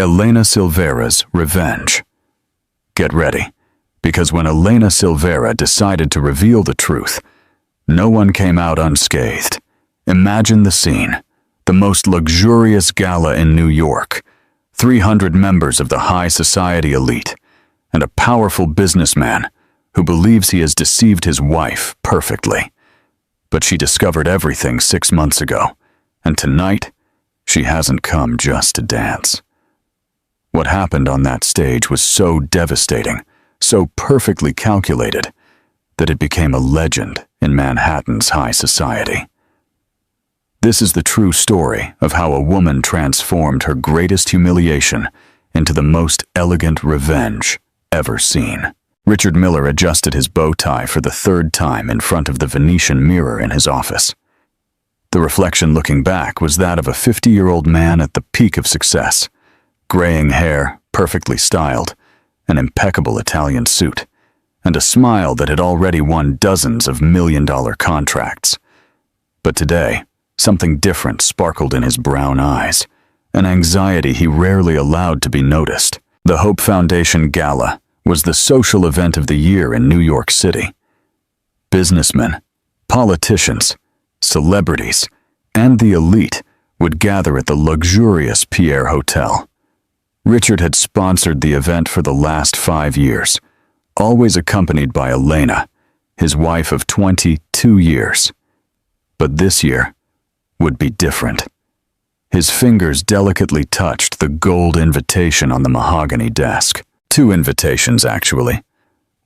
Elena Silvera's revenge. Get ready, because when Elena Silvera decided to reveal the truth, no one came out unscathed. Imagine the scene. The most luxurious gala in New York, 300 members of the high society elite, and a powerful businessman who believes he has deceived his wife perfectly. But she discovered everything 6 months ago, and tonight, she hasn't come just to dance. What happened on that stage was so devastating, so perfectly calculated, that it became a legend in Manhattan's high society. This is the true story of how a woman transformed her greatest humiliation into the most elegant revenge ever seen. Richard Miller adjusted his bow tie for the third time in front of the Venetian mirror in his office. The reflection looking back was that of a 50-year-old man at the peak of success. Graying hair, perfectly styled, an impeccable Italian suit, and a smile that had already won dozens of million-dollar contracts. But today, something different sparkled in his brown eyes, an anxiety he rarely allowed to be noticed. The Hope Foundation Gala was the social event of the year in New York City. Businessmen, politicians, celebrities, and the elite would gather at the luxurious Pierre Hotel. Richard had sponsored the event for the last 5 years, always accompanied by Elena, his wife of 22 years. But this year would be different. His fingers delicately touched the gold invitation on the mahogany desk. 2 invitations, actually.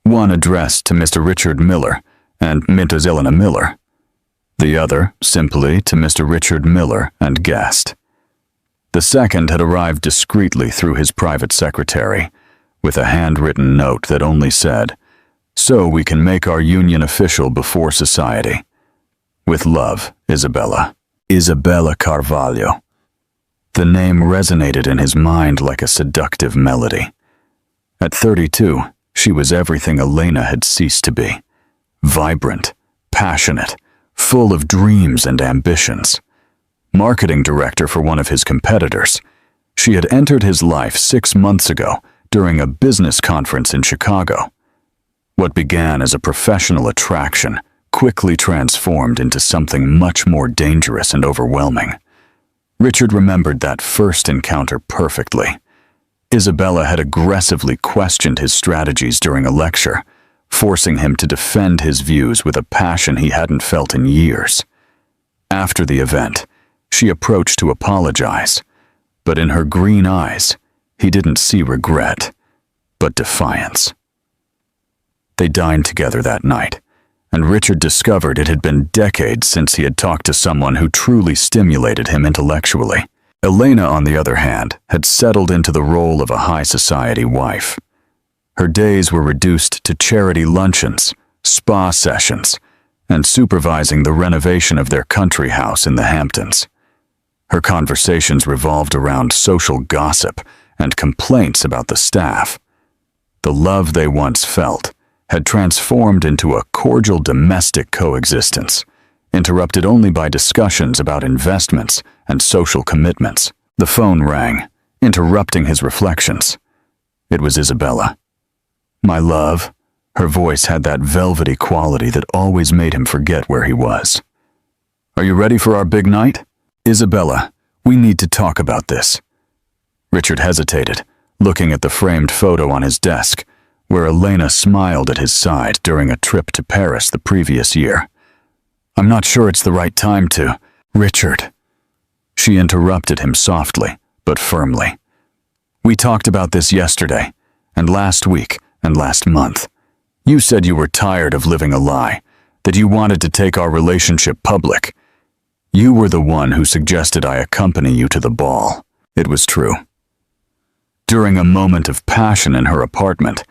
One addressed to Mr. Richard Miller and Mrs. Elena Miller. The other simply to Mr. Richard Miller and guest. The second had arrived discreetly through his private secretary, with a handwritten note that only said, "So we can make our union official before society. With love, Isabella." Isabella Carvalho. The name resonated in his mind like a seductive melody. At 32, she was everything Elena had ceased to be. Vibrant, passionate, full of dreams and ambitions. Marketing director for one of his competitors, she had entered his life 6 months ago during a business conference in Chicago. What began as a professional attraction quickly transformed into something much more dangerous and overwhelming. Richard remembered that first encounter perfectly. Isabella had aggressively questioned his strategies during a lecture, forcing him to defend his views with a passion he hadn't felt in years. After the event, she approached to apologize, but in her green eyes, he didn't see regret, but defiance. They dined together that night, and Richard discovered it had been decades since he had talked to someone who truly stimulated him intellectually. Elena, on the other hand, had settled into the role of a high society wife. Her days were reduced to charity luncheons, spa sessions, and supervising the renovation of their country house in the Hamptons. Her conversations revolved around social gossip and complaints about the staff. The love they once felt had transformed into a cordial domestic coexistence, interrupted only by discussions about investments and social commitments. The phone rang, interrupting his reflections. It was Isabella. "My love," her voice had that velvety quality that always made him forget where he was. "Are you ready for our big night?" "Isabella, we need to talk about this." Richard hesitated, looking at the framed photo on his desk, where Elena smiled at his side during a trip to Paris the previous year. "I'm not sure it's the right time to..." "Richard." She interrupted him softly, but firmly. "We talked about this yesterday, and last week, and last month. You said you were tired of living a lie, that you wanted to take our relationship public. You were the one who suggested I accompany you to the ball." It was true. During a moment of passion in her apartment,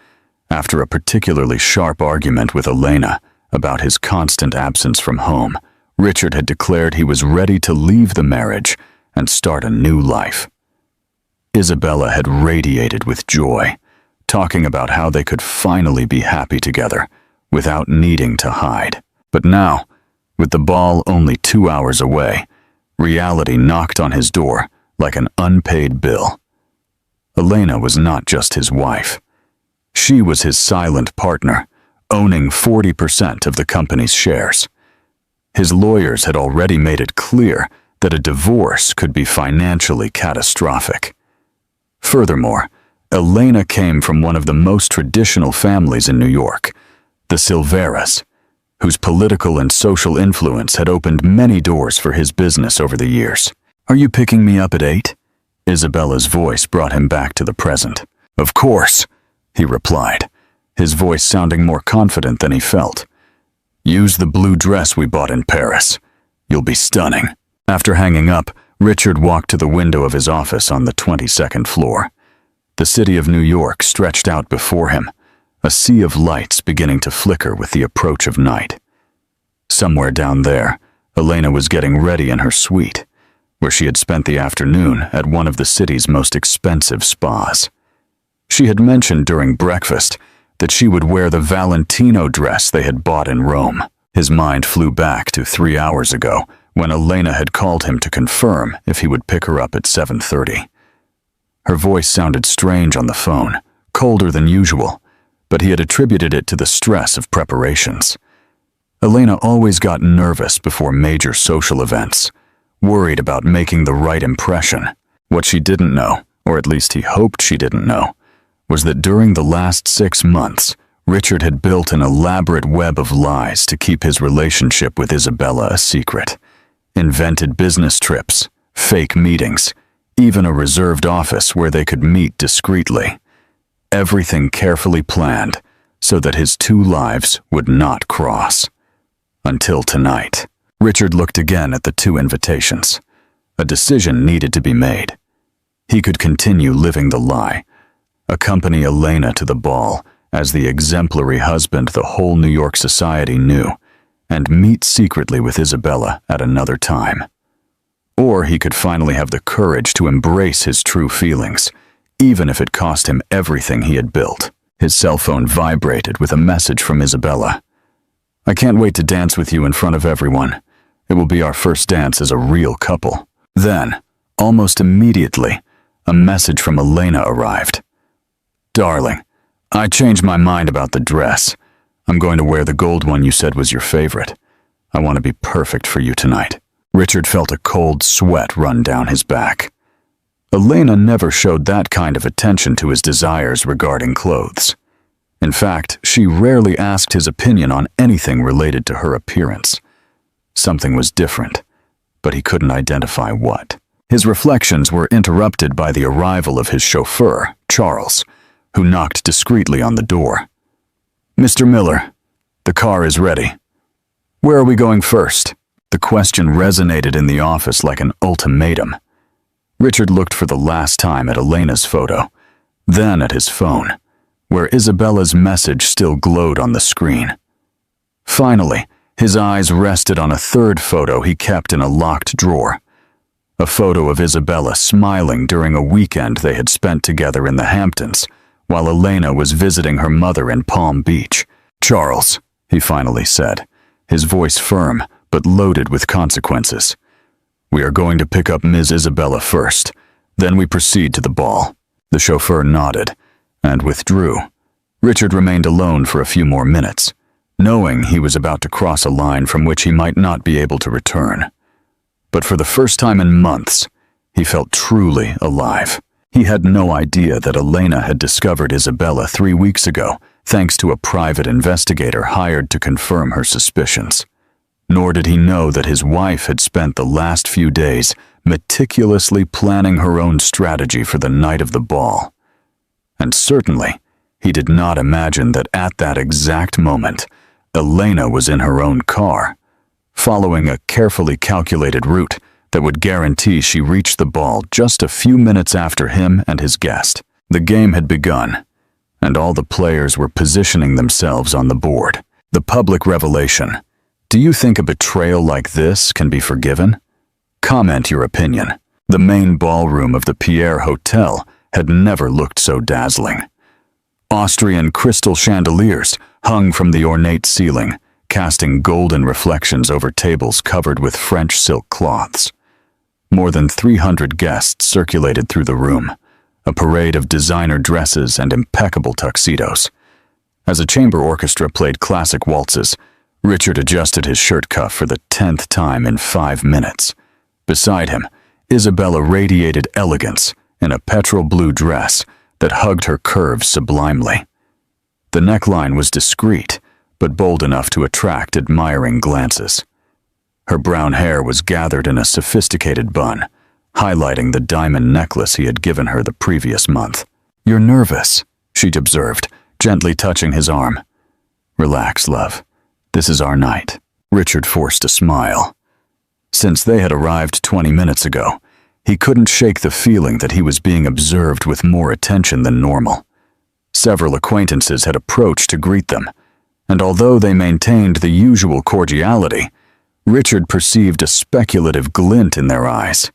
after a particularly sharp argument with Elena about his constant absence from home, Richard had declared he was ready to leave the marriage and start a new life. Isabella had radiated with joy, talking about how they could finally be happy together without needing to hide. But now, with the ball only 2 hours away, reality knocked on his door like an unpaid bill. Elena was not just his wife. She was his silent partner, owning 40% of the company's shares. His lawyers had already made it clear that a divorce could be financially catastrophic. Furthermore, Elena came from one of the most traditional families in New York, the Silveras, whose political and social influence had opened many doors for his business over the years. "Are you picking me up at 8? Isabella's voice brought him back to the present. "Of course," he replied, his voice sounding more confident than he felt. "Use the blue dress we bought in Paris. You'll be stunning." After hanging up, Richard walked to the window of his office on the 22nd floor. The city of New York stretched out before him, a sea of lights beginning to flicker with the approach of night. Somewhere down there, Elena was getting ready in her suite, where she had spent the afternoon at one of the city's most expensive spas. She had mentioned during breakfast that she would wear the Valentino dress they had bought in Rome. His mind flew back to 3 hours ago, when Elena had called him to confirm if he would pick her up at 7:30. Her voice sounded strange on the phone, colder than usual, but he had attributed it to the stress of preparations. Elena always got nervous before major social events, worried about making the right impression. What she didn't know, or at least he hoped she didn't know, was that during the last 6 months, Richard had built an elaborate web of lies to keep his relationship with Isabella a secret. Invented business trips, fake meetings, even a reserved office where they could meet discreetly. Everything carefully planned so that his two lives would not cross. Until tonight. Richard looked again at the 2 invitations. A decision needed to be made. He could continue living the lie, accompany Elena to the ball as the exemplary husband the whole New York society knew, and meet secretly with Isabella at another time. Or he could finally have the courage to embrace his true feelings, even if it cost him everything he had built. His cell phone vibrated with a message from Isabella. "I can't wait to dance with you in front of everyone. It will be our first dance as a real couple." Then, almost immediately, a message from Elena arrived. "Darling, I changed my mind about the dress. I'm going to wear the gold one you said was your favorite. I want to be perfect for you tonight." Richard felt a cold sweat run down his back. Elena never showed that kind of attention to his desires regarding clothes. In fact, she rarely asked his opinion on anything related to her appearance. Something was different, but he couldn't identify what. His reflections were interrupted by the arrival of his chauffeur, Charles, who knocked discreetly on the door. "Mr. Miller, the car is ready. Where are we going first?" The question resonated in the office like an ultimatum. Richard looked for the last time at Elena's photo, then at his phone, where Isabella's message still glowed on the screen. Finally, his eyes rested on a third photo he kept in a locked drawer. A photo of Isabella smiling during a weekend they had spent together in the Hamptons, while Elena was visiting her mother in Palm Beach. "Charles," he finally said, his voice firm but loaded with consequences. "We are going to pick up Ms. Isabella first, then we proceed to the ball." The chauffeur nodded and withdrew. Richard remained alone for a few more minutes, knowing he was about to cross a line from which he might not be able to return. But for the first time in months, he felt truly alive. He had no idea that Elena had discovered Isabella 3 weeks ago, thanks to a private investigator hired to confirm her suspicions. Nor did he know that his wife had spent the last few days meticulously planning her own strategy for the night of the ball. And certainly, he did not imagine that at that exact moment, Elena was in her own car, following a carefully calculated route that would guarantee she reached the ball just a few minutes after him and his guest. The game had begun, and all the players were positioning themselves on the board. The public revelation. Do you think a betrayal like this can be forgiven? Comment your opinion. The main ballroom of the Pierre Hotel had never looked so dazzling. Austrian crystal chandeliers hung from the ornate ceiling, casting golden reflections over tables covered with French silk cloths. More than 300 guests circulated through the room, a parade of designer dresses and impeccable tuxedos. As a chamber orchestra played classic waltzes, Richard adjusted his shirt cuff for the 10th time in 5 minutes. Beside him, Isabella radiated elegance in a petrol blue dress that hugged her curves sublimely. The neckline was discreet, but bold enough to attract admiring glances. Her brown hair was gathered in a sophisticated bun, highlighting the diamond necklace he had given her the previous month. "You're nervous," she observed, gently touching his arm. "Relax, love. This is our night." Richard forced a smile. Since they had arrived 20 minutes ago, he couldn't shake the feeling that he was being observed with more attention than normal. Several acquaintances had approached to greet them, and although they maintained the usual cordiality, Richard perceived a speculative glint in their eyes.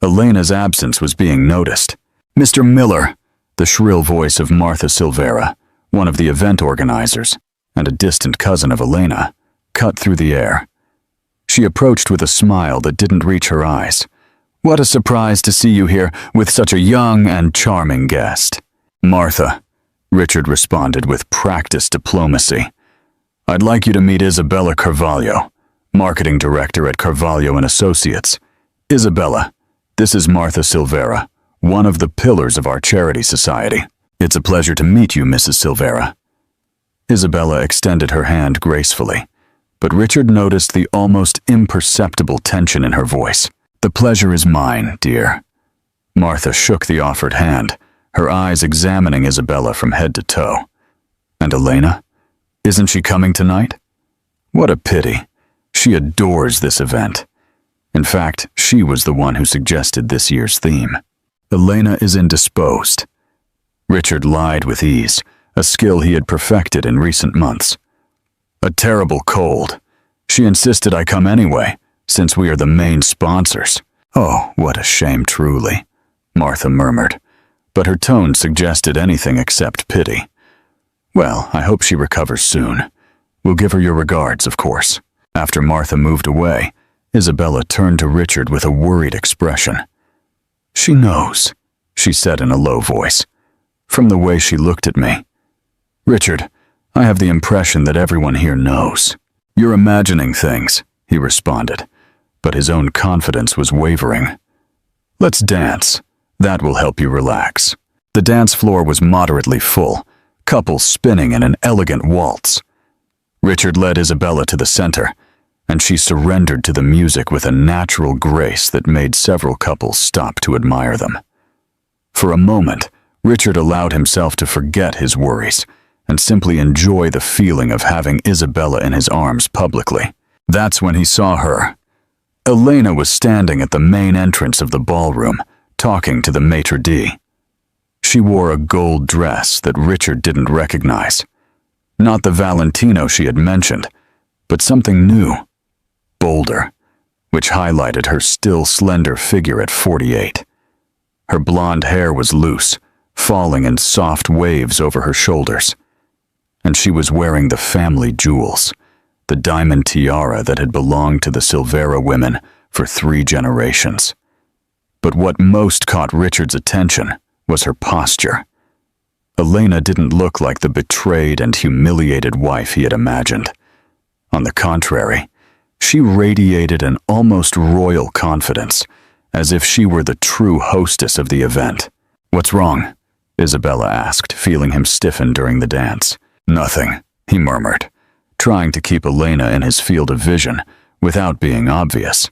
Elena's absence was being noticed. "Mr. Miller," the shrill voice of Martha Silvera, one of the event organizers, and a distant cousin of Elena, cut through the air. She approached with a smile that didn't reach her eyes. "What a surprise to see you here with such a young and charming guest." "Martha," Richard responded with practiced diplomacy, "I'd like you to meet Isabella Carvalho, marketing director at Carvalho and Associates. Isabella, this is Martha Silvera, one of the pillars of our charity society. It's a pleasure to meet you, Mrs. Silvera." Isabella extended her hand gracefully, but Richard noticed the almost imperceptible tension in her voice. "The pleasure is mine, dear." Martha shook the offered hand, her eyes examining Isabella from head to toe. "And Elena? Isn't she coming tonight?" "What a pity. She adores this event. In fact, she was the one who suggested this year's theme." "Elena is indisposed." Richard lied with ease, a skill he had perfected in recent months. "A terrible cold. She insisted I come anyway, since we are the main sponsors." "Oh, what a shame truly," Martha murmured, but her tone suggested anything except pity. "Well, I hope she recovers soon. We'll give her your regards, of course." After Martha moved away, Isabella turned to Richard with a worried expression. "She knows," she said in a low voice, "from the way she looked at me. Richard, I have the impression that everyone here knows." "You're imagining things," he responded, but his own confidence was wavering. "Let's dance. That will help you relax." The dance floor was moderately full, couples spinning in an elegant waltz. Richard led Isabella to the center, and she surrendered to the music with a natural grace that made several couples stop to admire them. For a moment, Richard allowed himself to forget his worries and simply enjoy the feeling of having Isabella in his arms publicly. That's when he saw her. Elena was standing at the main entrance of the ballroom, talking to the maitre d'. She wore a gold dress that Richard didn't recognize. Not the Valentino she had mentioned, but something new, bolder, which highlighted her still slender figure at 48. Her blonde hair was loose, falling in soft waves over her shoulders. And she was wearing the family jewels, the diamond tiara that had belonged to the Silvera women for 3 generations. But what most caught Richard's attention was her posture. Elena didn't look like the betrayed and humiliated wife he had imagined. On the contrary, she radiated an almost royal confidence, as if she were the true hostess of the event. "What's wrong?" Isabella asked, feeling him stiffen during the dance. "Nothing," he murmured, trying to keep Elena in his field of vision without being obvious.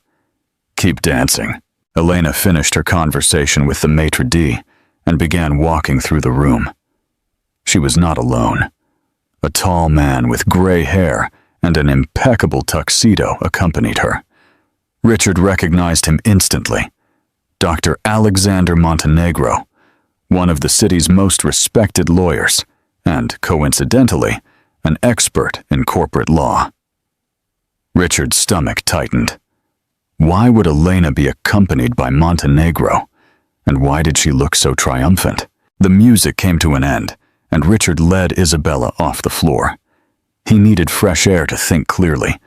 "Keep dancing." Elena finished her conversation with the maitre d' and began walking through the room. She was not alone. A tall man with gray hair and an impeccable tuxedo accompanied her. Richard recognized him instantly. Dr. Alexander Montenegro, one of the city's most respected lawyers, and, coincidentally, an expert in corporate law. Richard's stomach tightened. Why would Elena be accompanied by Montenegro? And why did she look so triumphant? The music came to an end, and Richard led Isabella off the floor. He needed fresh air to think clearly,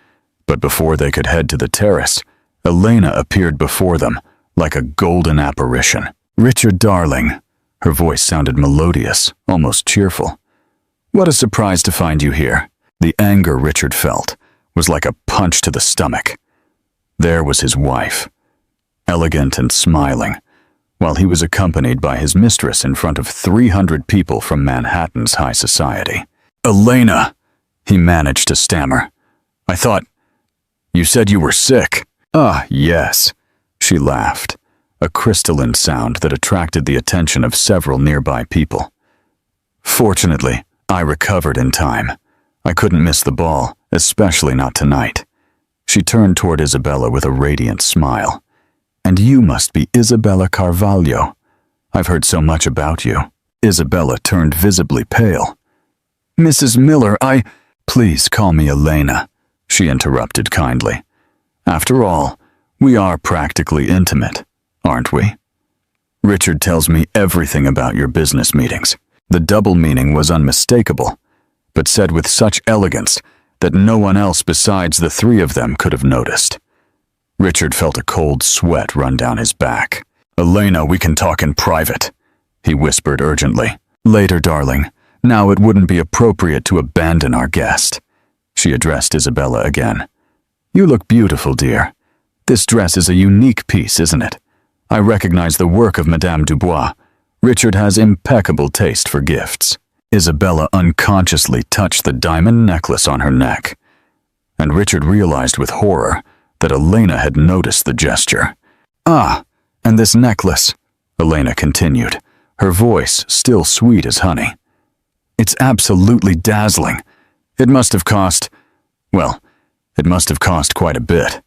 but before they could head to the terrace, Elena appeared before them like a golden apparition. "Richard, darling," Her voice sounded melodious, almost cheerful. "What a surprise to find you here." The anger Richard felt was like a punch to the stomach. There was his wife, elegant and smiling, while he was accompanied by his mistress in front of 300 people from Manhattan's high society. "Elena," he managed to stammer. "I thought you said you were sick." "Ah, yes," she laughed, a crystalline sound that attracted the attention of several nearby people. "Fortunately, I recovered in time. I couldn't miss the ball, especially not tonight." She turned toward Isabella with a radiant smile. "And you must be Isabella Carvalho. I've heard so much about you." Isabella turned visibly pale. "Mrs. Miller, Please call me Elena," she interrupted kindly. "After all, we are practically intimate, aren't we? Richard tells me everything about your business meetings." The double meaning was unmistakable, but said with such elegance that no one else besides the three of them could have noticed. Richard felt a cold sweat run down his back. "Elena, we can talk in private," he whispered urgently. "Later, darling. Now it wouldn't be appropriate to abandon our guest." She addressed Isabella again. "You look beautiful, dear. This dress is a unique piece, isn't it? I recognize the work of Madame Dubois. Richard has impeccable taste for gifts." Isabella unconsciously touched the diamond necklace on her neck, and Richard realized with horror that Elena had noticed the gesture. "Ah, and this necklace," Elena continued, her voice still sweet as honey. "It's absolutely dazzling. It must have cost quite a bit."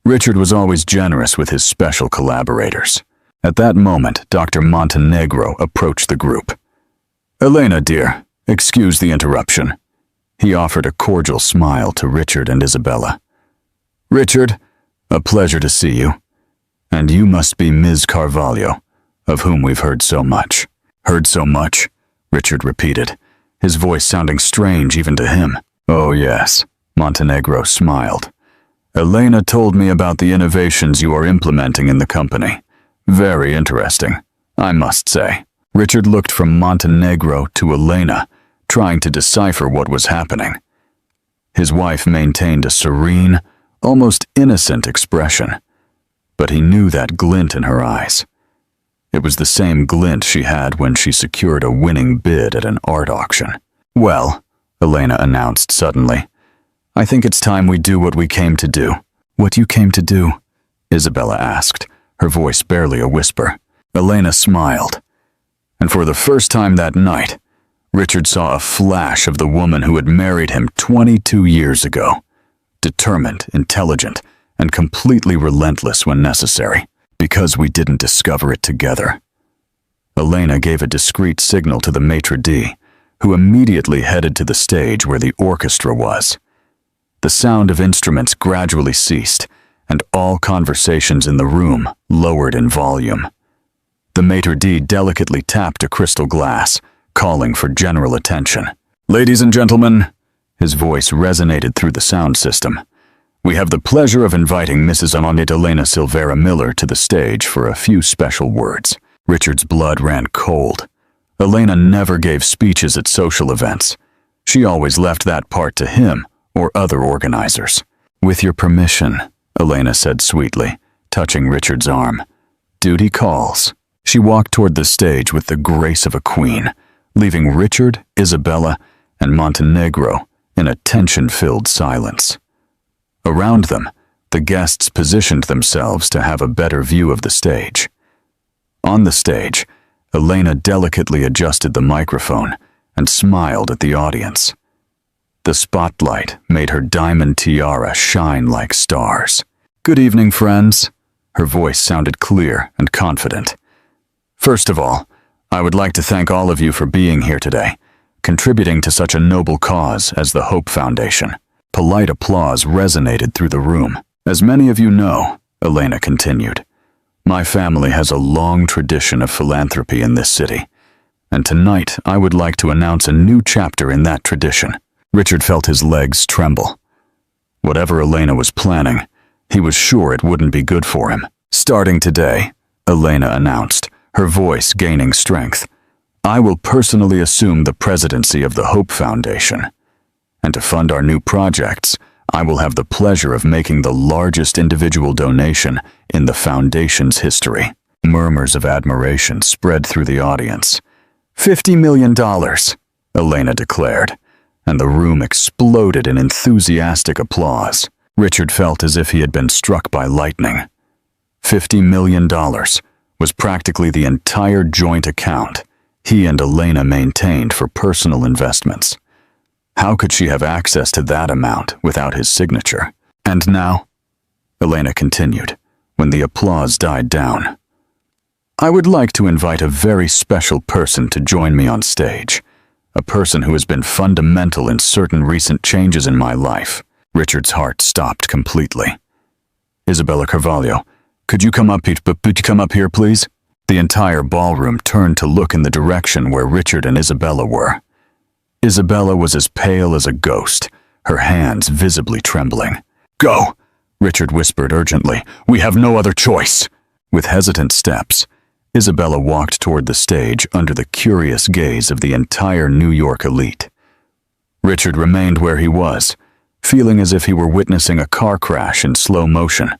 Richard was always generous with his special collaborators. At that moment, Dr. Montenegro approached the group. "Elena, dear, excuse the interruption." He offered a cordial smile to Richard and Isabella. "Richard, a pleasure to see you. And you must be Ms. Carvalho, of whom we've heard so much." "Heard so much?" Richard repeated, his voice sounding strange even to him. "Oh yes," Montenegro smiled. "Elena told me about the innovations you are implementing in the company. Very interesting, I must say." Richard looked from Montenegro to Elena, trying to decipher what was happening. His wife maintained a serene, almost innocent expression, but he knew that glint in her eyes. It was the same glint she had when she secured a winning bid at an art auction. "Well," Elena announced suddenly, "I think it's time we do what we came to do." "What you came to do?" Isabella asked, her voice barely a whisper. Elena smiled, and for the first time that night, Richard saw a flash of the woman who had married him 22 years ago. Determined, intelligent, and completely relentless when necessary, because we didn't discover it together. Elena gave a discreet signal to the maitre d', who immediately headed to the stage where the orchestra was. The sound of instruments gradually ceased, and all conversations in the room lowered in volume. The maitre d' delicately tapped a crystal glass, calling for general attention. "Ladies and gentlemen," his voice resonated through the sound system, "we have the pleasure of inviting Mrs. Elena Silvera Miller to the stage for a few special words." Richard's blood ran cold. Elena never gave speeches at social events. She always left that part to him or other organizers. "With your permission," Elena said sweetly, touching Richard's arm. "Duty calls." She walked toward the stage with the grace of a queen, leaving Richard, Isabella, and Montenegro in a tension-filled silence. Around them, the guests positioned themselves to have a better view of the stage. On the stage, Elena delicately adjusted the microphone and smiled at the audience. The spotlight made her diamond tiara shine like stars. "Good evening, friends." Her voice sounded clear and confident. "First of all, I would like to thank all of you for being here today, contributing to such a noble cause as the Hope Foundation." Polite applause resonated through the room. "As many of you know," Elena continued, "my family has a long tradition of philanthropy in this city, and tonight I would like to announce a new chapter in that tradition." Richard felt his legs tremble. Whatever Elena was planning, he was sure it wouldn't be good for him. "Starting today," Elena announced, her voice gaining strength. "I will personally assume the presidency of the Hope Foundation. And to fund our new projects, I will have the pleasure of making the largest individual donation in the Foundation's history." Murmurs of admiration spread through the audience. $50 million, Elena declared, and the room exploded in enthusiastic applause. Richard felt as if he had been struck by lightning. $50 million was practically the entire joint account he and Elena maintained for personal investments. How could she have access to that amount without his signature? "And now," Elena continued, when the applause died down, "I would like to invite a very special person to join me on stage, a person who has been fundamental in certain recent changes in my life." Richard's heart stopped completely. "Isabella Carvalho, could you come up here, please?" The entire ballroom turned to look in the direction where Richard and Isabella were. Isabella was as pale as a ghost, her hands visibly trembling. "Go," Richard whispered urgently. "We have no other choice." With hesitant steps, Isabella walked toward the stage under the curious gaze of the entire New York elite. Richard remained where he was, feeling as if he were witnessing a car crash in slow motion.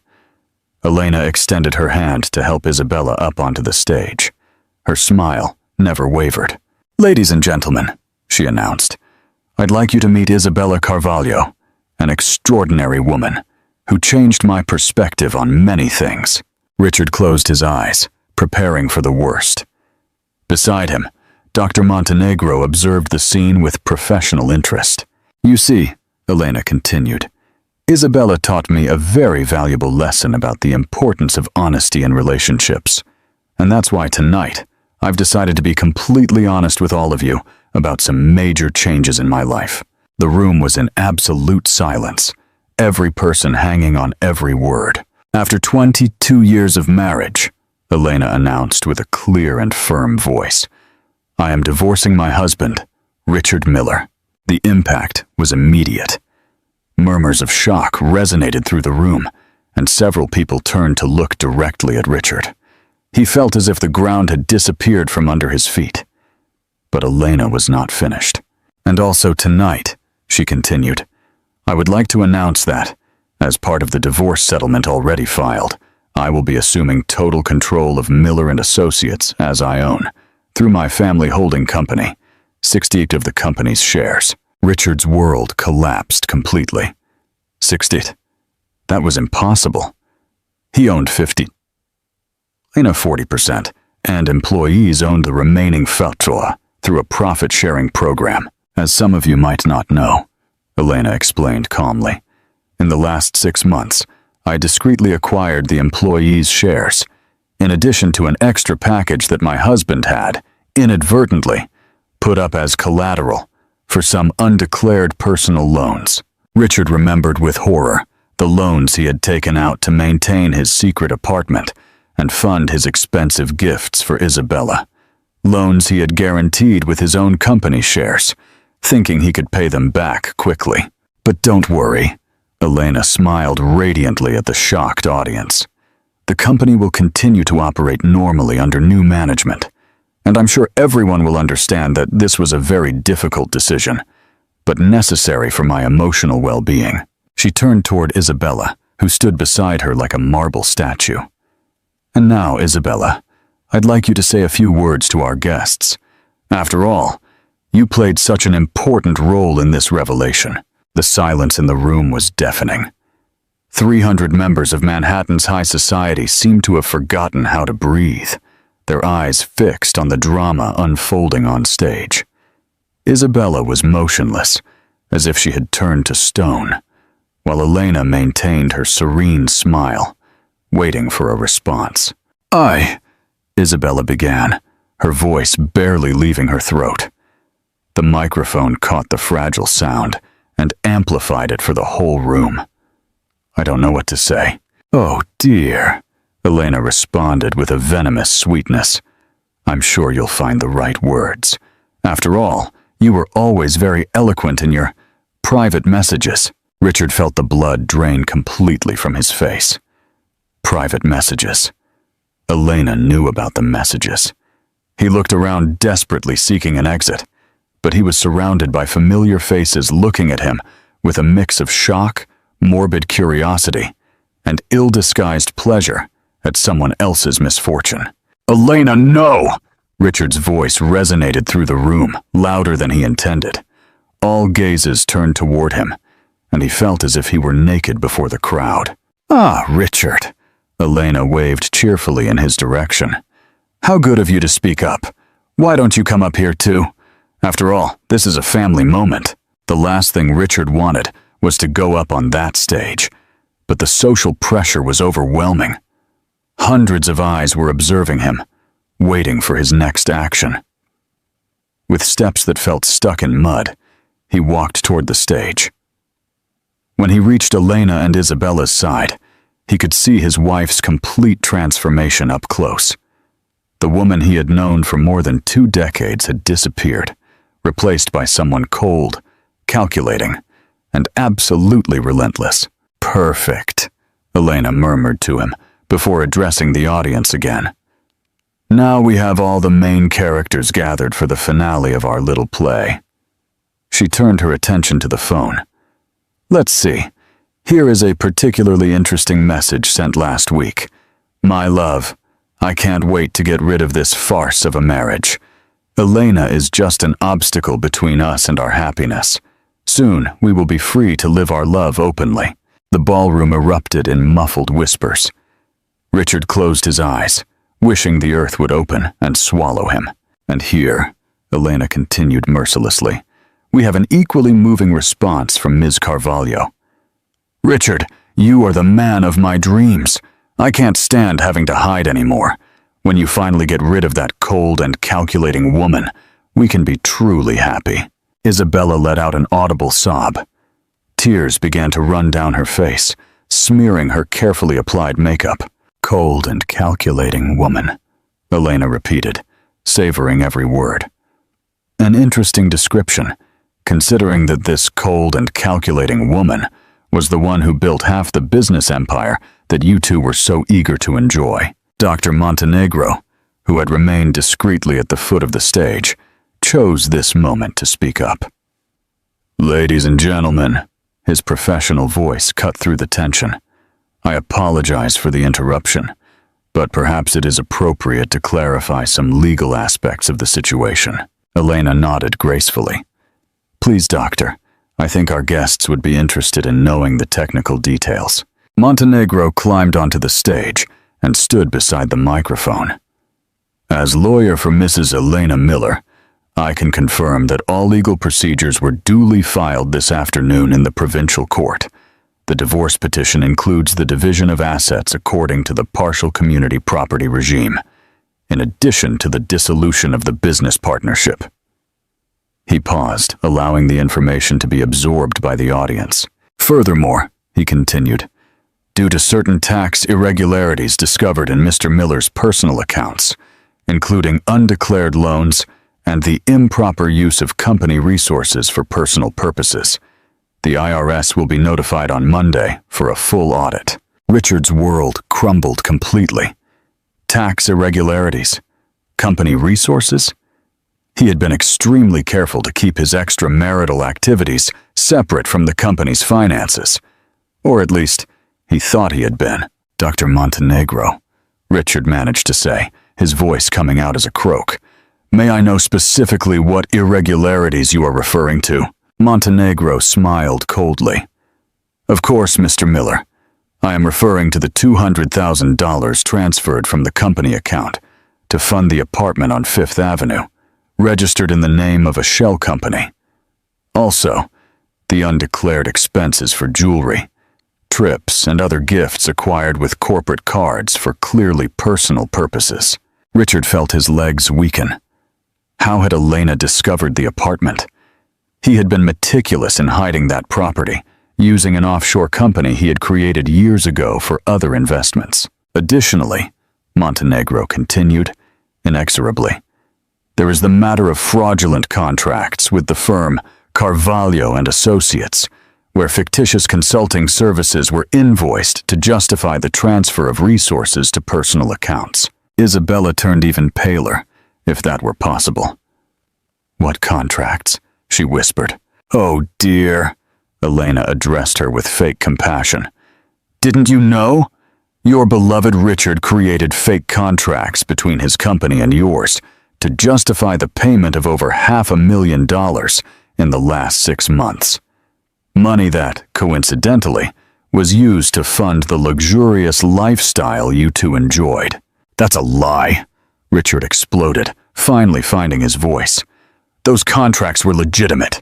Elena extended her hand to help Isabella up onto the stage. Her smile never wavered. "Ladies and gentlemen," she announced, "I'd like you to meet Isabella Carvalho, an extraordinary woman who changed my perspective on many things." Richard closed his eyes, preparing for the worst. Beside him, Dr. Montenegro observed the scene with professional interest. "You see," Elena continued, "Isabella taught me a very valuable lesson about the importance of honesty in relationships. And that's why tonight, I've decided to be completely honest with all of you about some major changes in my life." The room was in absolute silence, every person hanging on every word. "After 22 years of marriage," Elena announced with a clear and firm voice, "I am divorcing my husband, Richard Miller." The impact was immediate. Murmurs of shock resonated through the room, and several people turned to look directly at Richard. He felt as if the ground had disappeared from under his feet. But Elena was not finished. "And also tonight," she continued, "I would like to announce that, as part of the divorce settlement already filed, I will be assuming total control of Miller and Associates as I own, through my family holding company, 60 of the company's shares." Richard's world collapsed completely. 60? That was impossible. He owned 50, 40%, and employees owned the remaining 40 through a profit-sharing program. "As some of you might not know," Elena explained calmly, "in the last 6 months, I discreetly acquired the employees' shares, in addition to an extra package that my husband had, inadvertently, put up as collateral for some undeclared personal loans." Richard remembered with horror the loans he had taken out to maintain his secret apartment and fund his expensive gifts for Isabella. Loans he had guaranteed with his own company shares, thinking he could pay them back quickly. "But don't worry," Elena smiled radiantly at the shocked audience. "The company will continue to operate normally under new management. And I'm sure everyone will understand that this was a very difficult decision, but necessary for my emotional well-being." She turned toward Isabella, who stood beside her like a marble statue. "And now, Isabella, I'd like you to say a few words to our guests. After all, you played such an important role in this revelation." The silence in the room was deafening. 300 members of Manhattan's high society seemed to have forgotten how to breathe, their eyes fixed on the drama unfolding on stage. Isabella was motionless, as if she had turned to stone, while Elena maintained her serene smile, waiting for a response. Isabella began, her voice barely leaving her throat. The microphone caught the fragile sound and amplified it for the whole room. "I don't know what to say." "Oh dear," Elena responded with a venomous sweetness. "I'm sure you'll find the right words. After all, you were always very eloquent in your private messages." Richard felt the blood drain completely from his face. Private messages. Elena knew about the messages. He looked around desperately seeking an exit, but he was surrounded by familiar faces looking at him with a mix of shock, morbid curiosity, and ill-disguised pleasure at someone else's misfortune. "Elena, no!" Richard's voice resonated through the room, louder than he intended. All gazes turned toward him, and he felt as if he were naked before the crowd. "Ah, Richard," Elena waved cheerfully in his direction. "How good of you to speak up. Why don't you come up here too? After all, this is a family moment." The last thing Richard wanted was to go up on that stage, but the social pressure was overwhelming. Hundreds of eyes were observing him, waiting for his next action. With steps that felt stuck in mud, he walked toward the stage. When he reached Elena and Isabella's side, he could see his wife's complete transformation up close. The woman he had known for more than 2 decades had disappeared, replaced by someone cold, calculating, and absolutely relentless. "Perfect," Elena murmured to him before addressing the audience again. "Now we have all the main characters gathered for the finale of our little play." She turned her attention to the phone. "Let's see. Here is a particularly interesting message sent last week. My love, I can't wait to get rid of this farce of a marriage. Elena is just an obstacle between us and our happiness. Soon we will be free to live our love openly." The ballroom erupted in muffled whispers. Richard closed his eyes, wishing the earth would open and swallow him. "And here," Elena continued mercilessly, "we have an equally moving response from Ms. Carvalho. Richard, you are the man of my dreams. I can't stand having to hide anymore. When you finally get rid of that cold and calculating woman, we can be truly happy." Isabella let out an audible sob. Tears began to run down her face, smearing her carefully applied makeup. "Cold and calculating woman," Elena repeated, savoring every word. An interesting description, considering that this cold and calculating woman was the one who built half the business empire that you two were so eager to enjoy. Dr. Montenegro, who had remained discreetly at the foot of the stage, chose this moment to speak up. "Ladies and gentlemen," his professional voice cut through the tension, "I apologize for the interruption, but perhaps it is appropriate to clarify some legal aspects of the situation." Elena nodded gracefully. "Please, doctor, I think our guests would be interested in knowing the technical details." Montenegro climbed onto the stage and stood beside the microphone. "As lawyer for Mrs. Elena Miller, I can confirm that all legal procedures were duly filed this afternoon in the provincial court. The divorce petition includes the division of assets according to the partial community property regime, in addition to the dissolution of the business partnership." He paused, allowing the information to be absorbed by the audience. "Furthermore," he continued, "due to certain tax irregularities discovered in Mr. Miller's personal accounts, including undeclared loans and the improper use of company resources for personal purposes, the IRS will be notified on Monday for a full audit." Richard's world crumbled completely. Tax irregularities? Company resources? He had been extremely careful to keep his extramarital activities separate from the company's finances. Or at least, he thought he had been. "Dr. Montenegro," Richard managed to say, his voice coming out as a croak, "may I know specifically what irregularities you are referring to?" Montenegro smiled coldly. "Of course, Mr. Miller. I am referring to the $200,000 transferred from the company account to fund the apartment on Fifth Avenue, registered in the name of a shell company. Also, the undeclared expenses for jewelry, trips, and other gifts acquired with corporate cards for clearly personal purposes." Richard felt his legs weaken. How had Elena discovered the apartment? He had been meticulous in hiding that property, using an offshore company he had created years ago for other investments. Additionally, Montenegro continued, inexorably, there is the matter of fraudulent contracts with the firm Carvalho and Associates, where fictitious consulting services were invoiced to justify the transfer of resources to personal accounts. Isabella turned even paler, if that were possible. "What contracts?" she whispered. "Oh dear," Elena addressed her with fake compassion. "Didn't you know? Your beloved Richard created fake contracts between his company and yours to justify the payment of over $500,000 in the last 6 months. Money that, coincidentally, was used to fund the luxurious lifestyle you two enjoyed." "That's a lie," Richard exploded, finally finding his voice. "Those contracts were legitimate.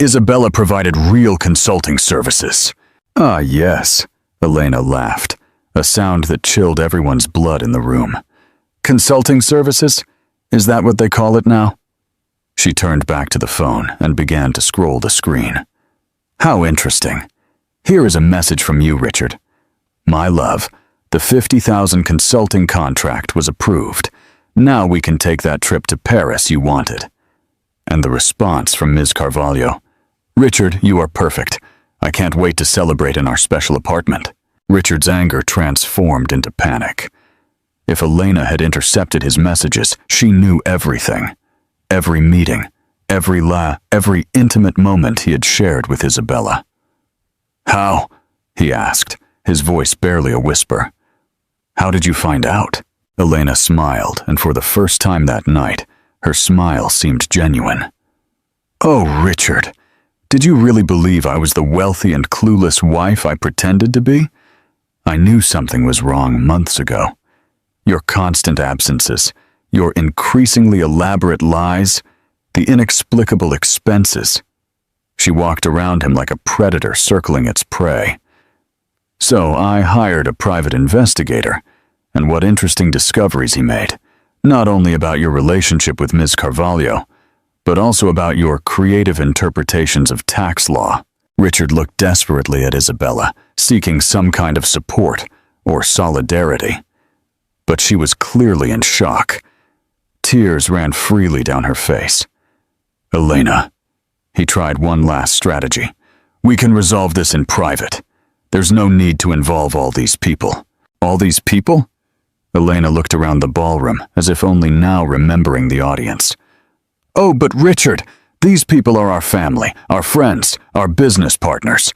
Isabella provided real consulting services." "Ah, yes," Elena laughed, a sound that chilled everyone's blood in the room. "Consulting services? Is that what they call it now?" She turned back to the phone and began to scroll the screen. "How interesting. Here is a message from you, Richard. My love, the 50,000 consulting contract was approved. Now we can take that trip to Paris you wanted." And the response from Ms. Carvalho: "Richard, you are perfect. I can't wait to celebrate in our special apartment." Richard's anger transformed into panic. If Elena had intercepted his messages, she knew everything. Every meeting, every intimate moment he had shared with Isabella. "How?" he asked, his voice barely a whisper. "How did you find out?" Elena smiled, and for the first time that night, her smile seemed genuine. "Oh, Richard, did you really believe I was the wealthy and clueless wife I pretended to be? I knew something was wrong months ago. Your constant absences, your increasingly elaborate lies, the inexplicable expenses." She walked around him like a predator circling its prey. "So I hired a private investigator, and what interesting discoveries he made, not only about your relationship with Ms. Carvalho, but also about your creative interpretations of tax law." Richard looked desperately at Isabella, seeking some kind of support or solidarity. But she was clearly in shock. Tears ran freely down her face. "Elena," he tried one last strategy, "we can resolve this in private. There's no need to involve all these people." "All these people?" Elena looked around the ballroom, as if only now remembering the audience. "Oh, but Richard, these people are our family, our friends, our business partners.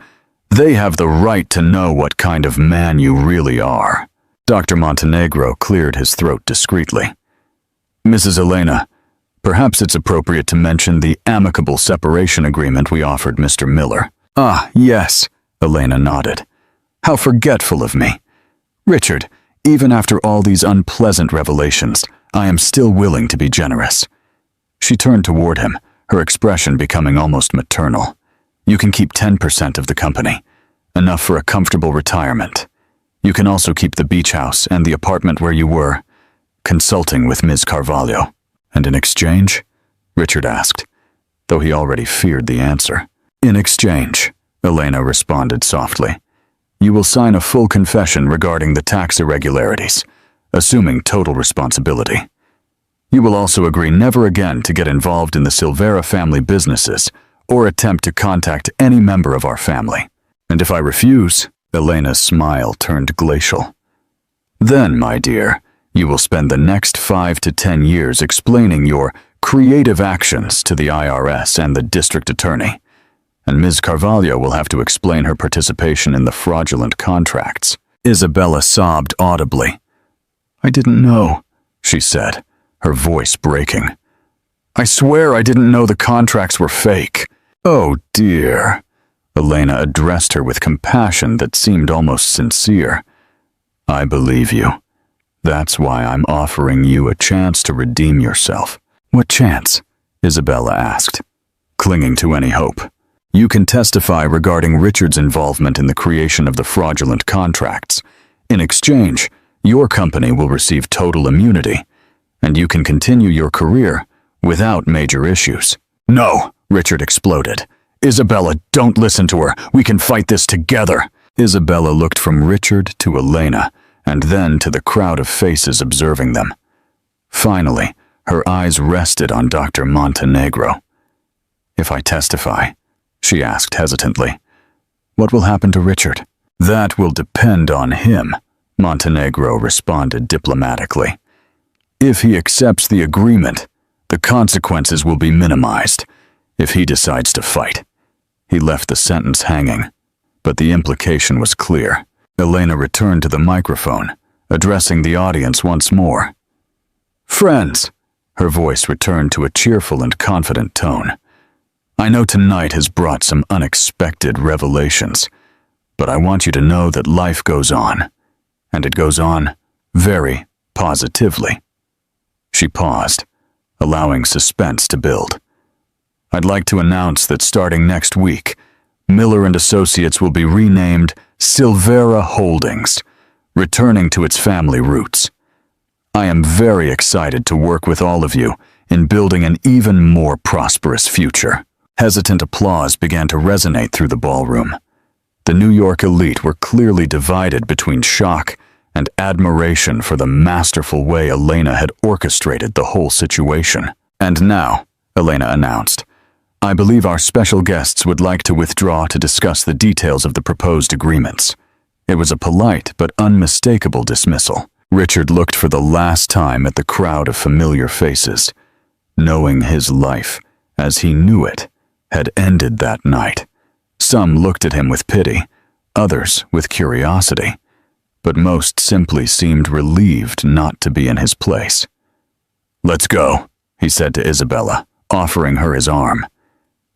They have the right to know what kind of man you really are." Dr. Montenegro cleared his throat discreetly. "Mrs. Elena, perhaps it's appropriate to mention the amicable separation agreement we offered Mr. Miller." "Ah, yes," Elena nodded. "How forgetful of me. Richard, even after all these unpleasant revelations, I am still willing to be generous." She turned toward him, her expression becoming almost maternal. "You can keep 10% of the company, enough for a comfortable retirement. You can also keep the beach house and the apartment where you were consulting with Ms. Carvalho." "And in exchange?" Richard asked, though he already feared the answer. "In exchange," Elena responded softly, "you will sign a full confession regarding the tax irregularities, assuming total responsibility. You will also agree never again to get involved in the Silvera family businesses or attempt to contact any member of our family. And if I refuse," Elena's smile turned glacial, "then, my dear, you will spend the next 5 to 10 years explaining your creative actions to the IRS and the district attorney, and Ms. Carvalho will have to explain her participation in the fraudulent contracts." Isabella sobbed audibly. "I didn't know," she said, her voice breaking. "I swear I didn't know the contracts were fake." "Oh dear." Elena addressed her with compassion that seemed almost sincere. "I believe you. That's why I'm offering you a chance to redeem yourself." "What chance?" Isabella asked, clinging to any hope. "You can testify regarding Richard's involvement in the creation of the fraudulent contracts. In exchange, your company will receive total immunity, and you can continue your career without major issues." "No!" Richard exploded. "Isabella, don't listen to her. We can fight this together." Isabella looked from Richard to Elena, and then to the crowd of faces observing them. Finally, her eyes rested on Dr. Montenegro. "If I testify," she asked hesitantly, "what will happen to Richard?" "That will depend on him," Montenegro responded diplomatically. If he accepts the agreement, the consequences will be minimized. If he decides to fight. He left the sentence hanging, but the implication was clear. Elena returned to the microphone, addressing the audience once more. "Friends," her voice returned to a cheerful and confident tone. "I know tonight has brought some unexpected revelations, but I want you to know that life goes on, and it goes on very positively." She paused, allowing suspense to build. "I'd like to announce that starting next week, Miller & Associates will be renamed Silvera Holdings, returning to its family roots. I am very excited to work with all of you in building an even more prosperous future." Hesitant applause began to resonate through the ballroom. The New York elite were clearly divided between shock and admiration for the masterful way Elena had orchestrated the whole situation. "And now," Elena announced, "I believe our special guests would like to withdraw to discuss the details of the proposed agreements." It was a polite but unmistakable dismissal. Richard looked for the last time at the crowd of familiar faces, knowing his life, as he knew it, had ended that night. Some looked at him with pity, others with curiosity, but most simply seemed relieved not to be in his place. "Let's go," he said to Isabella, offering her his arm.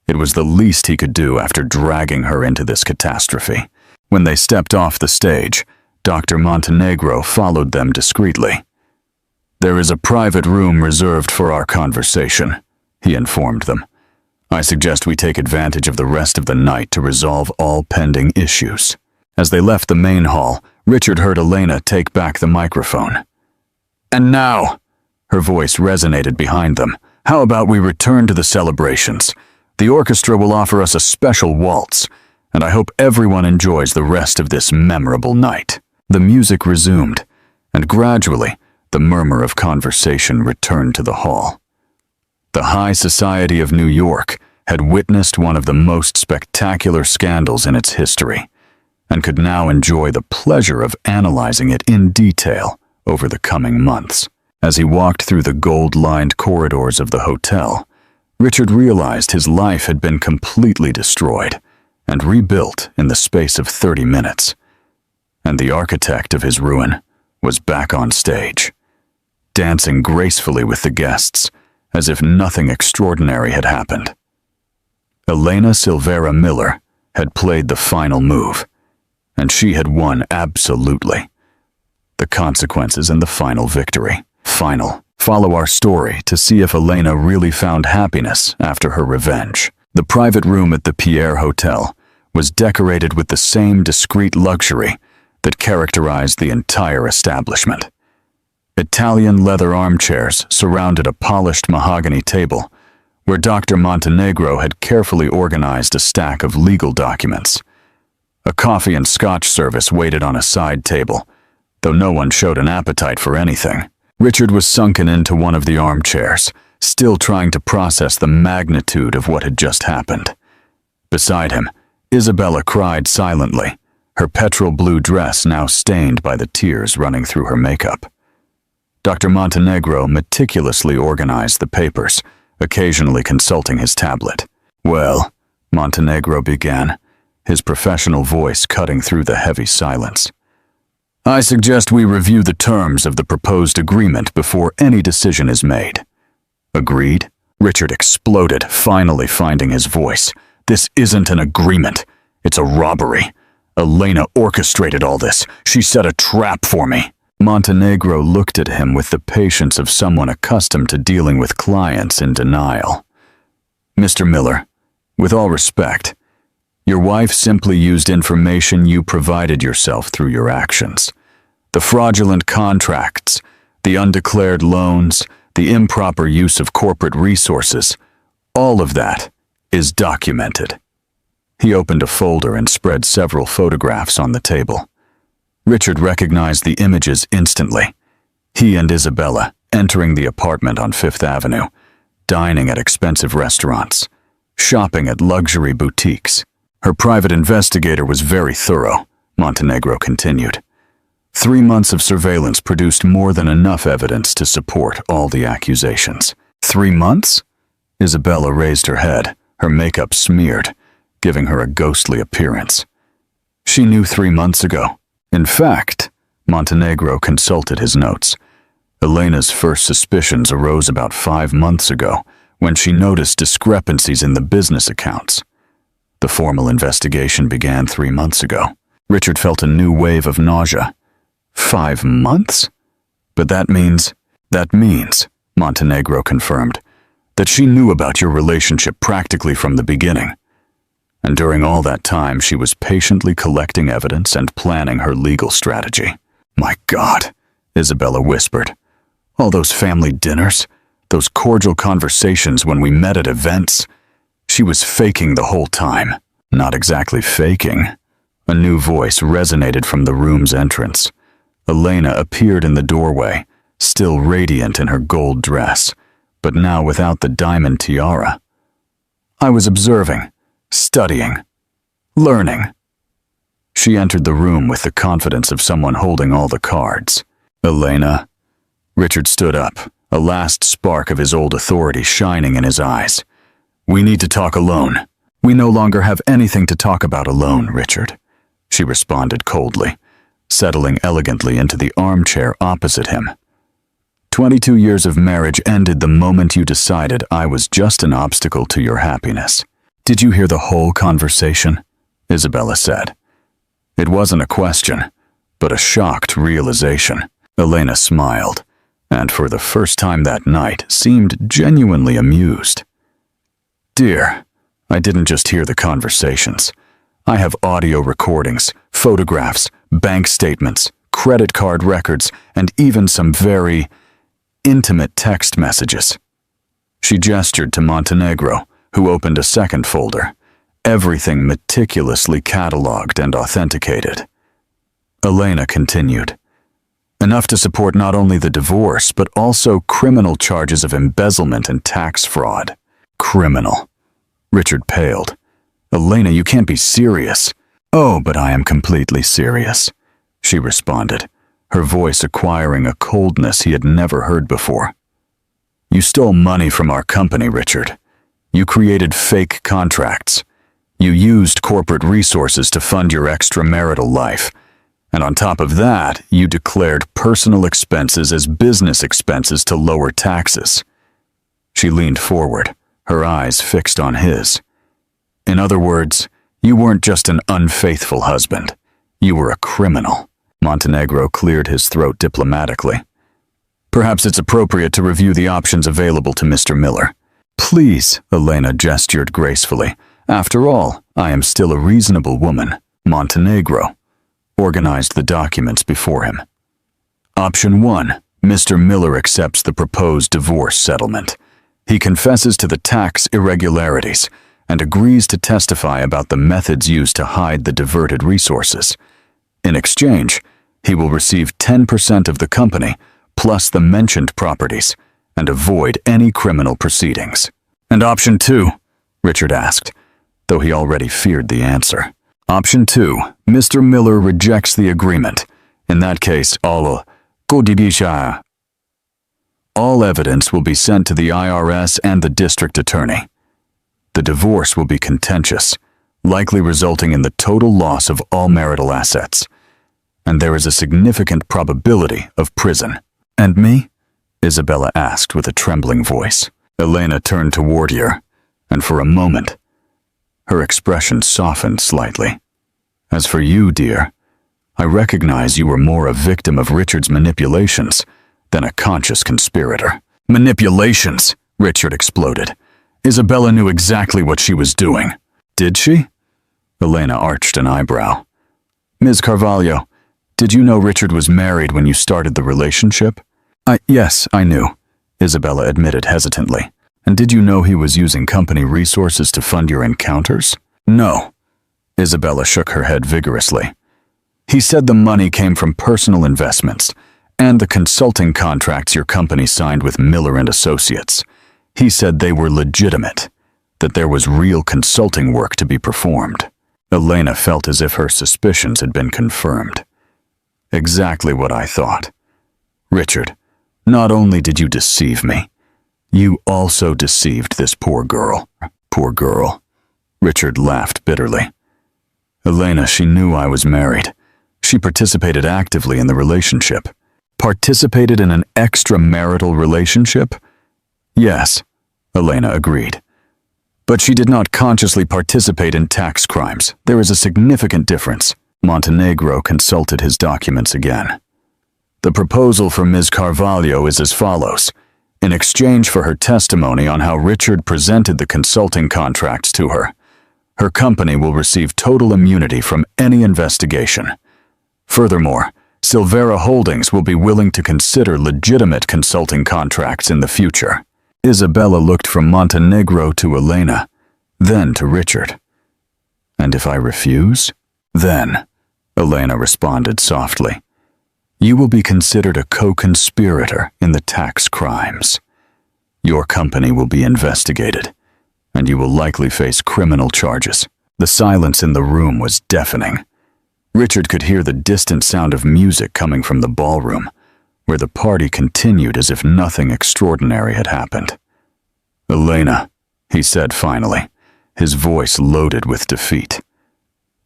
It was the least he could do after dragging her into this catastrophe. When they stepped off the stage, Dr. Montenegro followed them discreetly. "There is a private room reserved for our conversation," he informed them. "I suggest we take advantage of the rest of the night to resolve all pending issues." As they left the main hall, Richard heard Elena take back the microphone. "And now," her voice resonated behind them, "how about we return to the celebrations? The orchestra will offer us a special waltz, and I hope everyone enjoys the rest of this memorable night." The music resumed, and gradually the murmur of conversation returned to the hall. The high society of New York had witnessed one of the most spectacular scandals in its history, and could now enjoy the pleasure of analyzing it in detail over the coming months. As he walked through the gold-lined corridors of the hotel, Richard realized his life had been completely destroyed and rebuilt in the space of 30 minutes. And the architect of his ruin was back on stage, dancing gracefully with the guests as if nothing extraordinary had happened. Elena Silvera Miller had played the final move, and she had won absolutely. The consequences and the final victory. Follow our story to see if Elena really found happiness after her revenge. The private room at the Pierre Hotel was decorated with the same discreet luxury that characterized the entire establishment. Italian leather armchairs surrounded a polished mahogany table, where Dr. Montenegro had carefully organized a stack of legal documents. A coffee and scotch service waited on a side table, though no one showed an appetite for anything. Richard was sunken into one of the armchairs, still trying to process the magnitude of what had just happened. Beside him, Isabella cried silently, her petrol blue dress now stained by the tears running through her makeup. Dr. Montenegro meticulously organized the papers, occasionally consulting his tablet. "Well," Montenegro began, his professional voice cutting through the heavy silence, "I suggest we review the terms of the proposed agreement before any decision is made." "Agreed?" Richard exploded, finally finding his voice. "This isn't an agreement. It's a robbery. Elena orchestrated all this. She set a trap for me." Montenegro looked at him with the patience of someone accustomed to dealing with clients in denial. "Mr. Miller, with all respect, your wife simply used information you provided yourself through your actions. The fraudulent contracts, the undeclared loans, the improper use of corporate resources, all of that is documented." He opened a folder and spread several photographs on the table. Richard recognized the images instantly. He and Isabella entering the apartment on Fifth Avenue, dining at expensive restaurants, shopping at luxury boutiques. Her private investigator was very thorough, Montenegro continued. 3 months of surveillance produced more than enough evidence to support all the accusations. 3 months? Isabella raised her head, her makeup smeared, giving her a ghostly appearance. She knew 3 months ago. In fact, Montenegro consulted his notes. Elena's first suspicions arose about 5 months ago, when she noticed discrepancies in the business accounts. The formal investigation began 3 months ago. Richard felt a new wave of nausea. 5 months? But that means, Montenegro confirmed, that she knew about your relationship practically from the beginning. And during all that time, she was patiently collecting evidence and planning her legal strategy. My God, Isabella whispered. All those family dinners, those cordial conversations when we met at events. She was faking the whole time. Not exactly faking. A new voice resonated from the room's entrance. Elena appeared in the doorway, still radiant in her gold dress, but now without the diamond tiara. I was observing, studying, learning. She entered the room with the confidence of someone holding all the cards. Elena. Richard stood up, a last spark of his old authority shining in his eyes. We need to talk alone. We no longer have anything to talk about alone, Richard, she responded coldly, settling elegantly into the armchair opposite him. 22 years of marriage ended the moment you decided I was just an obstacle to your happiness. Did you hear the whole conversation? Isabella said. It wasn't a question, but a shocked realization. Elena smiled, and for the first time that night seemed genuinely amused. Dear, I didn't just hear the conversations. I have audio recordings, photographs, bank statements, credit card records, and even some very intimate text messages. She gestured to Montenegro, who opened a second folder, everything meticulously cataloged and authenticated. Elena continued. Enough to support not only the divorce, but also criminal charges of embezzlement and tax fraud. Criminal. Richard paled. Elena, you can't be serious. Oh, but I am completely serious, she responded, her voice acquiring a coldness he had never heard before. You stole money from our company, Richard. You created fake contracts. You used corporate resources to fund your extramarital life. And on top of that, you declared personal expenses as business expenses to lower taxes. She leaned forward, her eyes fixed on his. In other words, you weren't just an unfaithful husband. You were a criminal. Montenegro cleared his throat diplomatically. Perhaps it's appropriate to review the options available to Mr. Miller. Please, Elena gestured gracefully. After all, I am still a reasonable woman. Montenegro organized the documents before him. Option 1. Mr. Miller accepts the proposed divorce settlement. He confesses to the tax irregularities and agrees to testify about the methods used to hide the diverted resources. In exchange, he will receive 10% of the company, plus the mentioned properties, and avoid any criminal proceedings. And option 2? Richard asked, though he already feared the answer. Option 2. Mr. Miller rejects the agreement. In that case, all evidence will be sent to the IRS and the district attorney. The divorce will be contentious, likely resulting in the total loss of all marital assets. And there is a significant probability of prison. And me? Isabella asked with a trembling voice. Elena turned toward her, and for a moment, her expression softened slightly. As for you, dear, I recognize you were more a victim of Richard's manipulations than a conscious conspirator. Manipulations, Richard exploded. Isabella knew exactly what she was doing. Did she? Elena arched an eyebrow. Ms. Carvalho, did you know Richard was married when you started the relationship? Yes, I knew, Isabella admitted hesitantly. And did you know he was using company resources to fund your encounters? No. Isabella shook her head vigorously. He said the money came from personal investments and the consulting contracts your company signed with Miller and Associates. He said they were legitimate, that there was real consulting work to be performed. Elena felt as if her suspicions had been confirmed. Exactly what I thought. Richard, not only did you deceive me, you also deceived this poor girl. Poor girl. Richard laughed bitterly. Elena, she knew I was married. She participated actively in the relationship. Participated in an extramarital relationship? Yes, Elena agreed. But she did not consciously participate in tax crimes. There is a significant difference. Montenegro consulted his documents again. The proposal for Ms. Carvalho is as follows. In exchange for her testimony on how Richard presented the consulting contracts to her, her company will receive total immunity from any investigation. Furthermore, Silvera Holdings will be willing to consider legitimate consulting contracts in the future. Isabella looked from Montenegro to Elena, then to Richard. And if I refuse? Then, Elena responded softly, you will be considered a co-conspirator in the tax crimes. Your company will be investigated, and you will likely face criminal charges. The silence in the room was deafening. Richard could hear the distant sound of music coming from the ballroom, where the party continued as if nothing extraordinary had happened. Elena, he said finally, his voice loaded with defeat.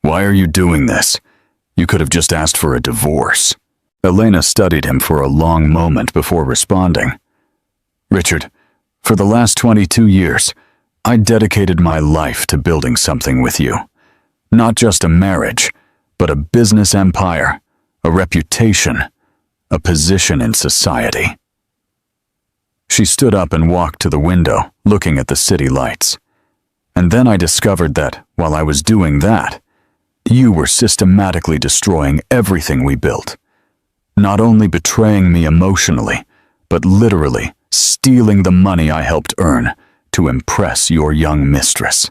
Why are you doing this? You could have just asked for a divorce. Elena studied him for a long moment before responding. Richard, for the last 22 years, I dedicated my life to building something with you. Not just a marriage, but a business empire, a reputation, a position in society. She stood up and walked to the window, looking at the city lights. And then I discovered that, while I was doing that, you were systematically destroying everything we built. Not only betraying me emotionally, but literally stealing the money I helped earn to impress your young mistress.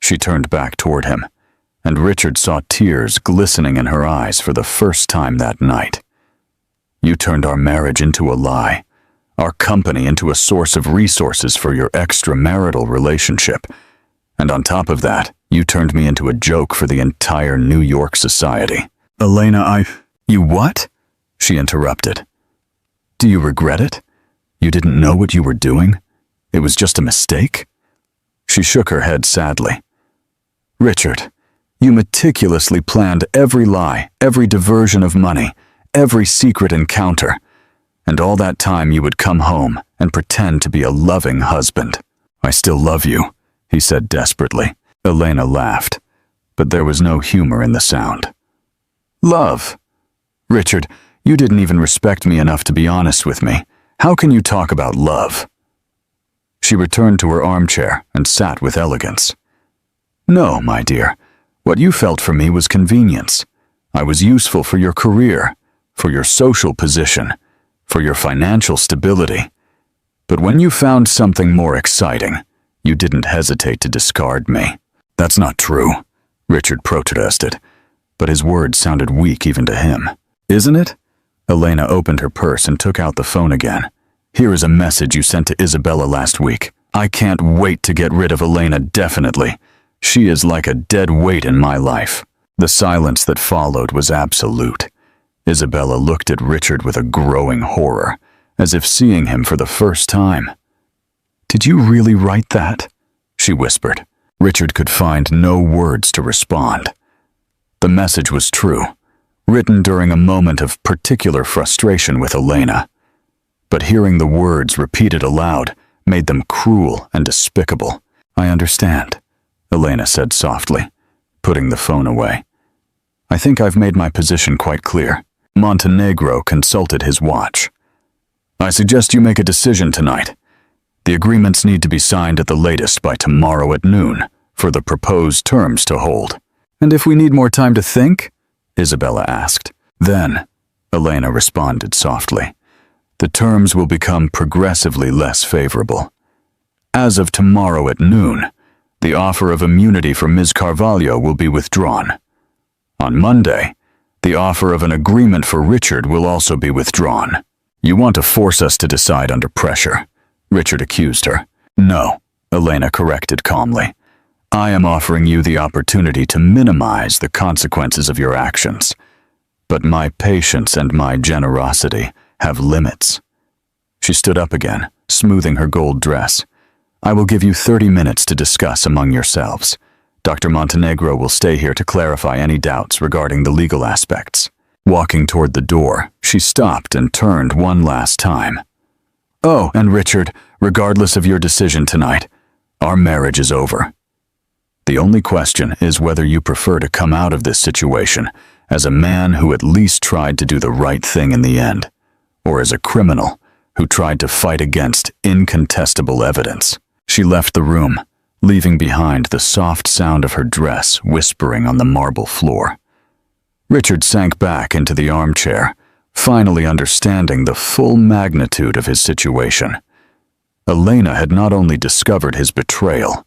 She turned back toward him, and Richard saw tears glistening in her eyes for the first time that night. You turned our marriage into a lie, our company into a source of resources for your extramarital relationship, and on top of that, you turned me into a joke for the entire New York society. Elena, You what? She interrupted. Do you regret it? You didn't know what you were doing? It was just a mistake? She shook her head sadly. Richard, you meticulously planned every lie, every diversion of money, every secret encounter, and all that time you would come home and pretend to be a loving husband. I still love you, he said desperately. Elena laughed, but there was no humor in the sound. Love? Richard, you didn't even respect me enough to be honest with me. How can you talk about love? She returned to her armchair and sat with elegance. No, my dear. What you felt for me was convenience. I was useful for your career, for your social position, for your financial stability. But when you found something more exciting, you didn't hesitate to discard me. That's not true, Richard protested, but his words sounded weak even to him. Isn't it? Elena opened her purse and took out the phone again. Here is a message you sent to Isabella last week. I can't wait to get rid of Elena, definitely. She is like a dead weight in my life. The silence that followed was absolute. Isabella looked at Richard with a growing horror, as if seeing him for the first time. Did you really write that? She whispered. Richard could find no words to respond. The message was true, written during a moment of particular frustration with Elena. But hearing the words repeated aloud made them cruel and despicable. I understand, Elena said softly, putting the phone away. I think I've made my position quite clear. Montenegro consulted his watch. I suggest you make a decision tonight. The agreements need to be signed at the latest by tomorrow at noon for the proposed terms to hold. And if we need more time to think? Isabella asked. Then, Elena responded softly, the terms will become progressively less favorable. As of tomorrow at noon, the offer of immunity for Ms. Carvalho will be withdrawn. On Monday, the offer of an agreement for Richard will also be withdrawn. You want to force us to decide under pressure, Richard accused her. No, Elena corrected calmly. I am offering you the opportunity to minimize the consequences of your actions. but my patience and my generosity have limits. She stood up again, smoothing her gold dress. I will give you 30 minutes to discuss among yourselves. Dr. Montenegro will stay here to clarify any doubts regarding the legal aspects. Walking toward the door, she stopped and turned one last time. Oh, and Richard, regardless of your decision tonight, our marriage is over. The only question is whether you prefer to come out of this situation as a man who at least tried to do the right thing in the end, or as a criminal who tried to fight against incontestable evidence. She left the room, leaving behind the soft sound of her dress whispering on the marble floor. Richard sank back into the armchair, finally understanding the full magnitude of his situation. Elena had not only discovered his betrayal,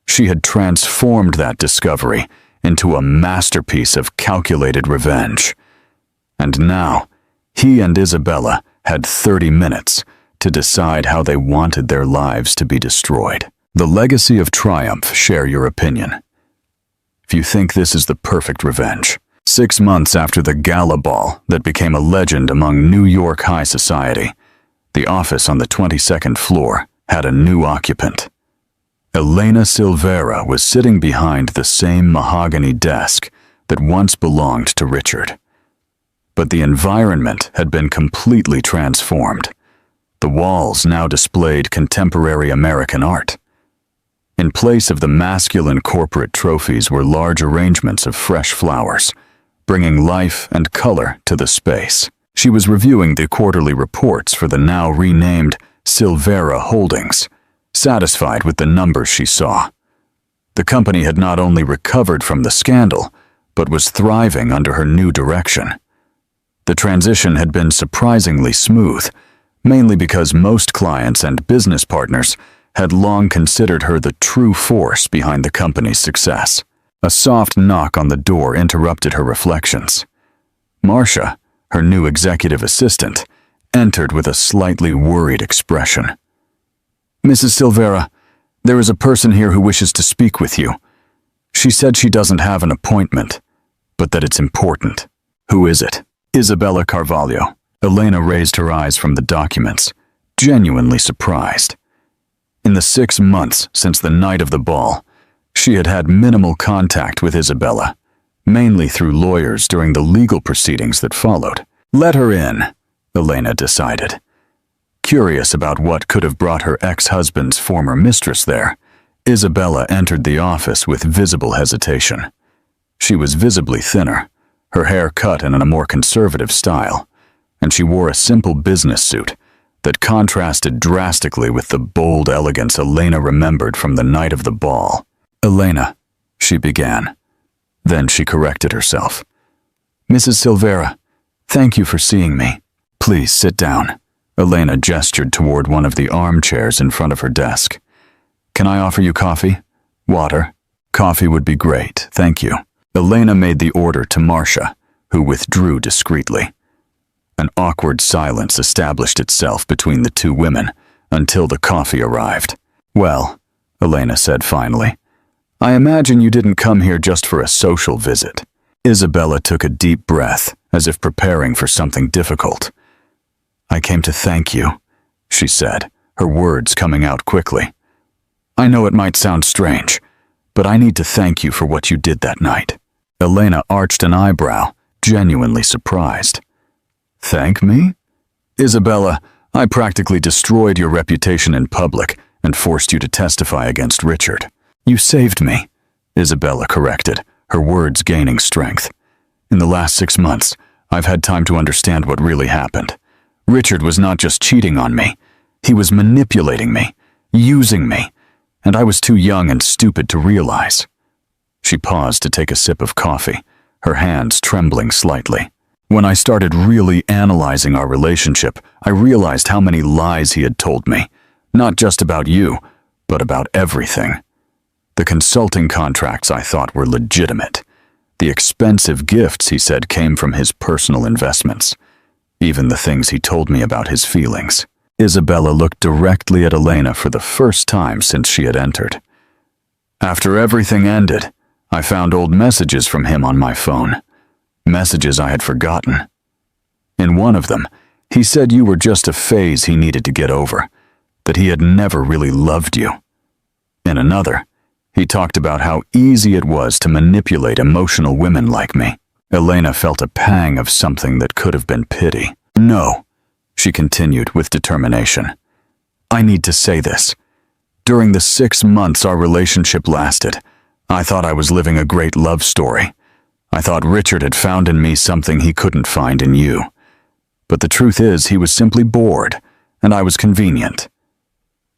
she had transformed that discovery into a masterpiece of calculated revenge. And now, he and Isabella had 30 minutes to decide how they wanted their lives to be destroyed. The legacy of triumph, share your opinion. If you think this is the perfect revenge. 6 months after the Gala ball that became a legend among New York high society, the office on the 22nd floor had a new occupant. Elena Silvera was sitting behind the same mahogany desk that once belonged to Richard. But the environment had been completely transformed. The walls now displayed contemporary American art. In place of the masculine corporate trophies were large arrangements of fresh flowers, bringing life and color to the space. She was reviewing the quarterly reports for the now renamed Silvera Holdings, satisfied with the numbers she saw. The company had not only recovered from the scandal, but was thriving under her new direction. The transition had been surprisingly smooth, mainly because most clients and business partners had long considered her the true force behind the company's success. A soft knock on the door interrupted her reflections. Marcia, her new executive assistant, entered with a slightly worried expression. Mrs. Silvera, there is a person here who wishes to speak with you. She said she doesn't have an appointment, but that it's important. Who is it? Isabella Carvalho. Elena raised her eyes from the documents, genuinely surprised. In the 6 months since the night of the ball, she had had minimal contact with Isabella, mainly through lawyers during the legal proceedings that followed. Let her in, Elena decided. Curious about what could have brought her ex-husband's former mistress there, Isabella entered the office with visible hesitation. She was visibly thinner, her hair cut in a more conservative style, and she wore a simple business suit that contrasted drastically with the bold elegance Elena remembered from the night of the ball. Elena, she began. Then she corrected herself. Mrs. Silvera, thank you for seeing me. Please sit down. Elena gestured toward one of the armchairs in front of her desk. Can I offer you coffee? Water? Coffee would be great, thank you. Elena made the order to Marcia, who withdrew discreetly. An awkward silence established itself between the two women until the coffee arrived. Well, Elena said finally, I imagine you didn't come here just for a social visit. Isabella took a deep breath, as if preparing for something difficult. I came to thank you, she said, her words coming out quickly. I know it might sound strange, but I need to thank you for what you did that night. Elena arched an eyebrow, genuinely surprised. Thank me? Isabella, I practically destroyed your reputation in public and forced you to testify against Richard. You saved me, Isabella corrected, her words gaining strength. In the last 6 months, I've had time to understand what really happened. Richard was not just cheating on me. He was manipulating me, using me, and I was too young and stupid to realize. She paused to take a sip of coffee, her hands trembling slightly. When I started really analyzing our relationship, I realized how many lies he had told me, not just about you, but about everything. The consulting contracts I thought were legitimate. The expensive gifts he said came from his personal investments. Even the things he told me about his feelings. Isabella looked directly at Elena for the first time since she had entered. After everything ended, I found old messages from him on my phone. messages I had forgotten. In one of them, he said you were just a phase he needed to get over, that he had never really loved you. In another, he talked about how easy it was to manipulate emotional women like me. Elena felt a pang of something that could have been pity. No, she continued with determination. I need to say this. During the 6 months our relationship lasted, I thought I was living a great love story. I thought Richard had found in me something he couldn't find in you. But the truth is he was simply bored, and I was convenient.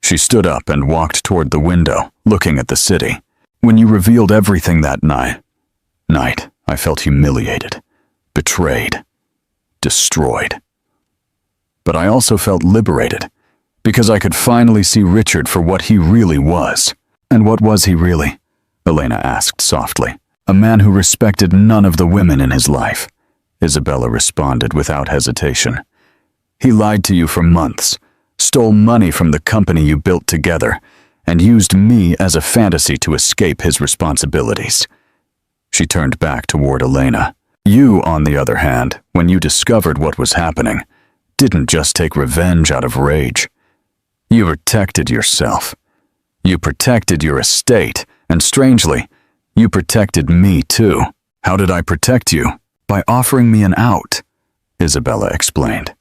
She stood up and walked toward the window, looking at the city. When you revealed everything that night, I felt humiliated, betrayed, destroyed. But I also felt liberated, because I could finally see Richard for what he really was. And what was he really? Elena asked softly. A man who respected none of the women in his life, Isabella responded without hesitation. He lied to you for months, stole money from the company you built together, and used me as a fantasy to escape his responsibilities. She turned back toward Elena. You, on the other hand, when you discovered what was happening, didn't just take revenge out of rage. You protected yourself. You protected your estate, and strangely, you protected me too. How did I protect you? By offering me an out, Isabella explained.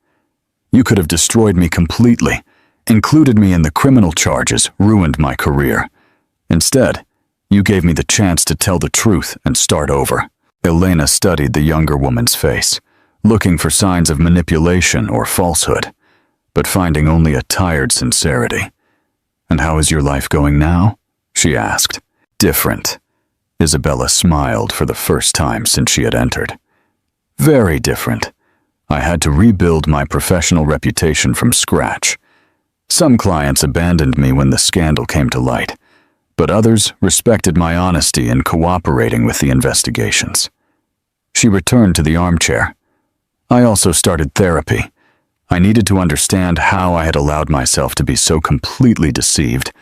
You could have destroyed me completely, included me in the criminal charges, ruined my career. Instead, you gave me the chance to tell the truth and start over. Elena studied the younger woman's face, looking for signs of manipulation or falsehood, but finding only a tired sincerity. And how is your life going now? She asked. Different. Isabella smiled for the first time since she had entered. Very different. I had to rebuild my professional reputation from scratch. Some clients abandoned me when the scandal came to light, but others respected my honesty in cooperating with the investigations. She returned to the armchair. I also started therapy. I needed to understand how I had allowed myself to be so completely deceived,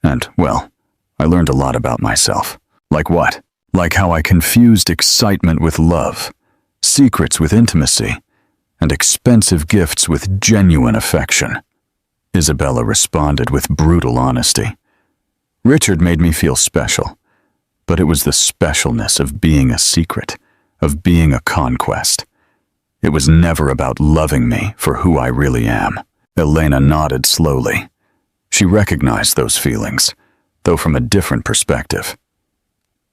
and, well, I learned a lot about myself. Like what? Like how I confused excitement with love, secrets with intimacy, and expensive gifts with genuine affection. Isabella responded with brutal honesty. Richard made me feel special, but it was the specialness of being a secret, of being a conquest. It was never about loving me for who I really am. Elena nodded slowly. She recognized those feelings, though from a different perspective.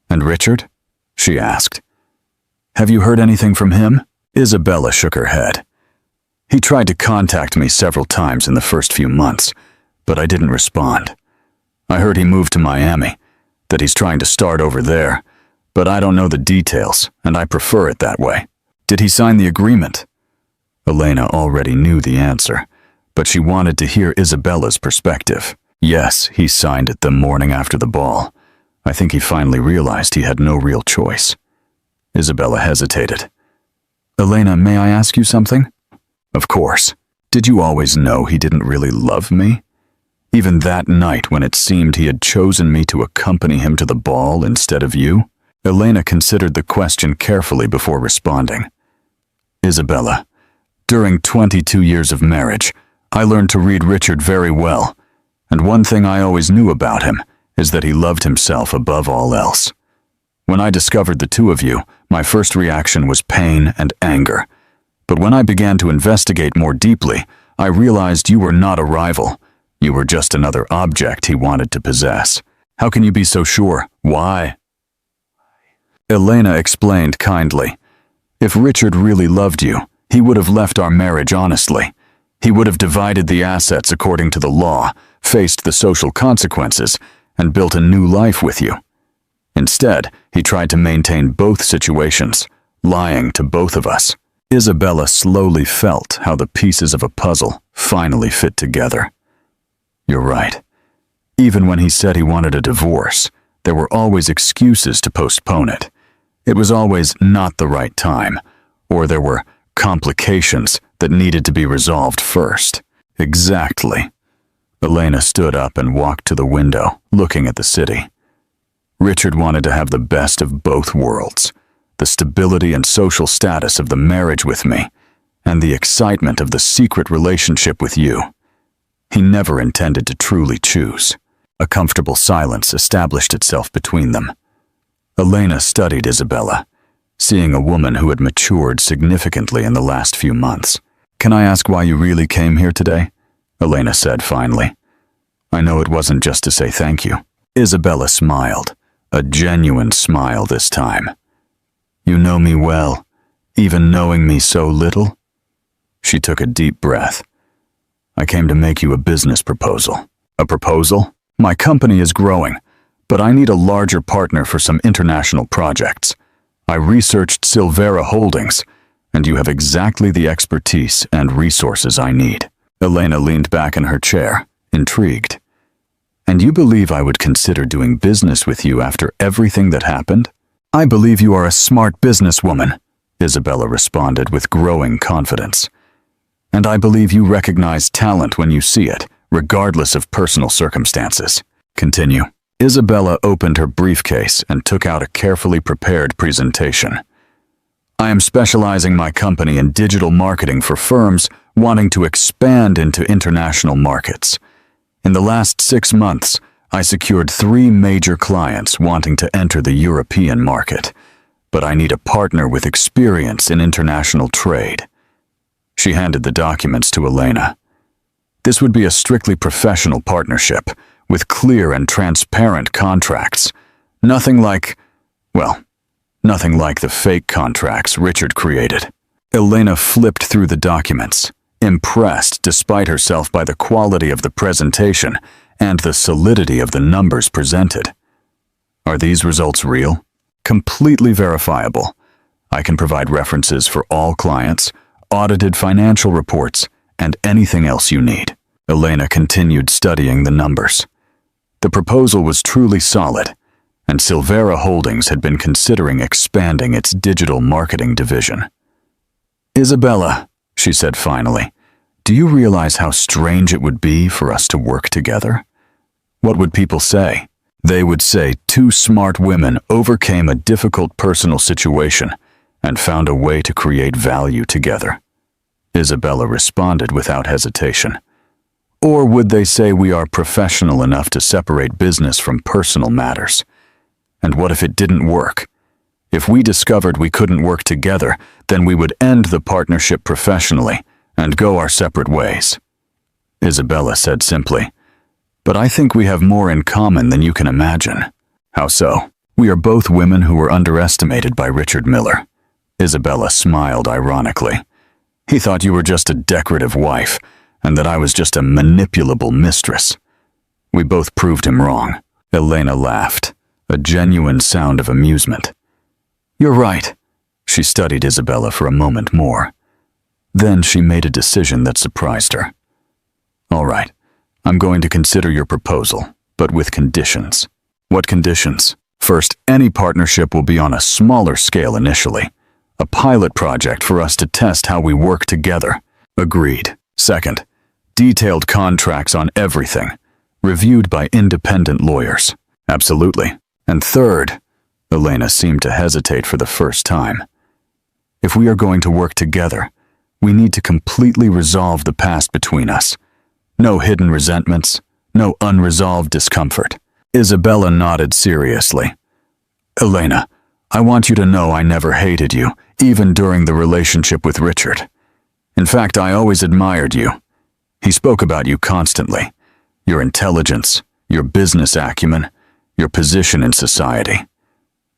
And Richard? She asked. Have you heard anything from him? Isabella shook her head. He tried to contact me several times in the first few months, but I didn't respond. I heard he moved to Miami, that he's trying to start over there, but I don't know the details, and I prefer it that way. Did he sign the agreement? Elena already knew the answer, but she wanted to hear Isabella's perspective. Yes, he signed it the morning after the ball. I think he finally realized he had no real choice. Isabella hesitated. Elena, may I ask you something? Of course. Did you always know he didn't really love me? Even that night when it seemed he had chosen me to accompany him to the ball instead of you? Elena considered the question carefully before responding. Isabella, during 22 years of marriage, I learned to read Richard very well, and one thing I always knew about him is that he loved himself above all else. When I discovered the two of you, my first reaction was pain and anger. But when I began to investigate more deeply, I realized you were not a rival. You were just another object he wanted to possess. How can you be so sure? Why? Elena explained kindly. If Richard really loved you, he would have left our marriage honestly. He would have divided the assets according to the law, faced the social consequences, and built a new life with you. Instead, he tried to maintain both situations, lying to both of us. Isabella slowly felt how the pieces of a puzzle finally fit together. You're right. Even when he said he wanted a divorce, there were always excuses to postpone it. It was always not the right time, or there were complications that needed to be resolved first. Exactly. Elena stood up and walked to the window, looking at the city. Richard wanted to have the best of both worlds, the stability and social status of the marriage with me, and the excitement of the secret relationship with you. He never intended to truly choose. A comfortable silence established itself between them. Elena studied Isabella, seeing a woman who had matured significantly in the last few months. "Can I ask why you really came here today?" Elena said finally. "I know it wasn't just to say thank you." Isabella smiled, a genuine smile this time. "You know me well, even knowing me so little?" She took a deep breath. "I came to make you a business proposal." "A proposal? My company is growing, but I need a larger partner for some international projects. I researched Silvera Holdings, and you have exactly the expertise and resources I need." Elena leaned back in her chair, intrigued. "And you believe I would consider doing business with you after everything that happened?" "I believe you are a smart businesswoman," Isabella responded with growing confidence. "And I believe you recognize talent when you see it, regardless of personal circumstances." Continue. Isabella opened her briefcase and took out a carefully prepared presentation. "I am specializing my company in digital marketing for firms wanting to expand into international markets. In the last 6 months, I secured 3 major clients wanting to enter the European market, but I need a partner with experience in international trade." She handed the documents to Elena. "This would be a strictly professional partnership, with clear and transparent contracts. Nothing like the fake contracts Richard created." Elena flipped through the documents, impressed despite herself by the quality of the presentation and the solidity of the numbers presented. "Are these results real?" "Completely verifiable. I can provide references for all clients, audited financial reports, and anything else you need." Elena continued studying the numbers. The proposal was truly solid, and Silvera Holdings had been considering expanding its digital marketing division. "Isabella," she said finally, "do you realize how strange it would be for us to work together? What would people say? They would say 2 smart women overcame a difficult personal situation and found a way to create value together." Isabella responded without hesitation. "Or would they say we are professional enough to separate business from personal matters? And what if it didn't work? If we discovered we couldn't work together, then we would end the partnership professionally and go our separate ways." Isabella said simply, "But I think we have more in common than you can imagine." "How so?" "We are both women who were underestimated by Richard Miller." Isabella smiled ironically. "He thought you were just a decorative wife, and that I was just a manipulable mistress. We both proved him wrong." Elena laughed, a genuine sound of amusement. "You're right." She studied Isabella for a moment more. Then she made a decision that surprised her. "All right, I'm going to consider your proposal, but with conditions." "What conditions?" "First, any partnership will be on a smaller scale initially. A pilot project for us to test how we work together." "Agreed." "Second, detailed contracts on everything, reviewed by independent lawyers." "Absolutely." "And third," Elena seemed to hesitate for the first time, "if we are going to work together, we need to completely resolve the past between us. No hidden resentments, no unresolved discomfort." Isabella nodded seriously. "Elena, I want you to know I never hated you, even during the relationship with Richard. In fact, I always admired you. He spoke about you constantly. Your intelligence, your business acumen, your position in society.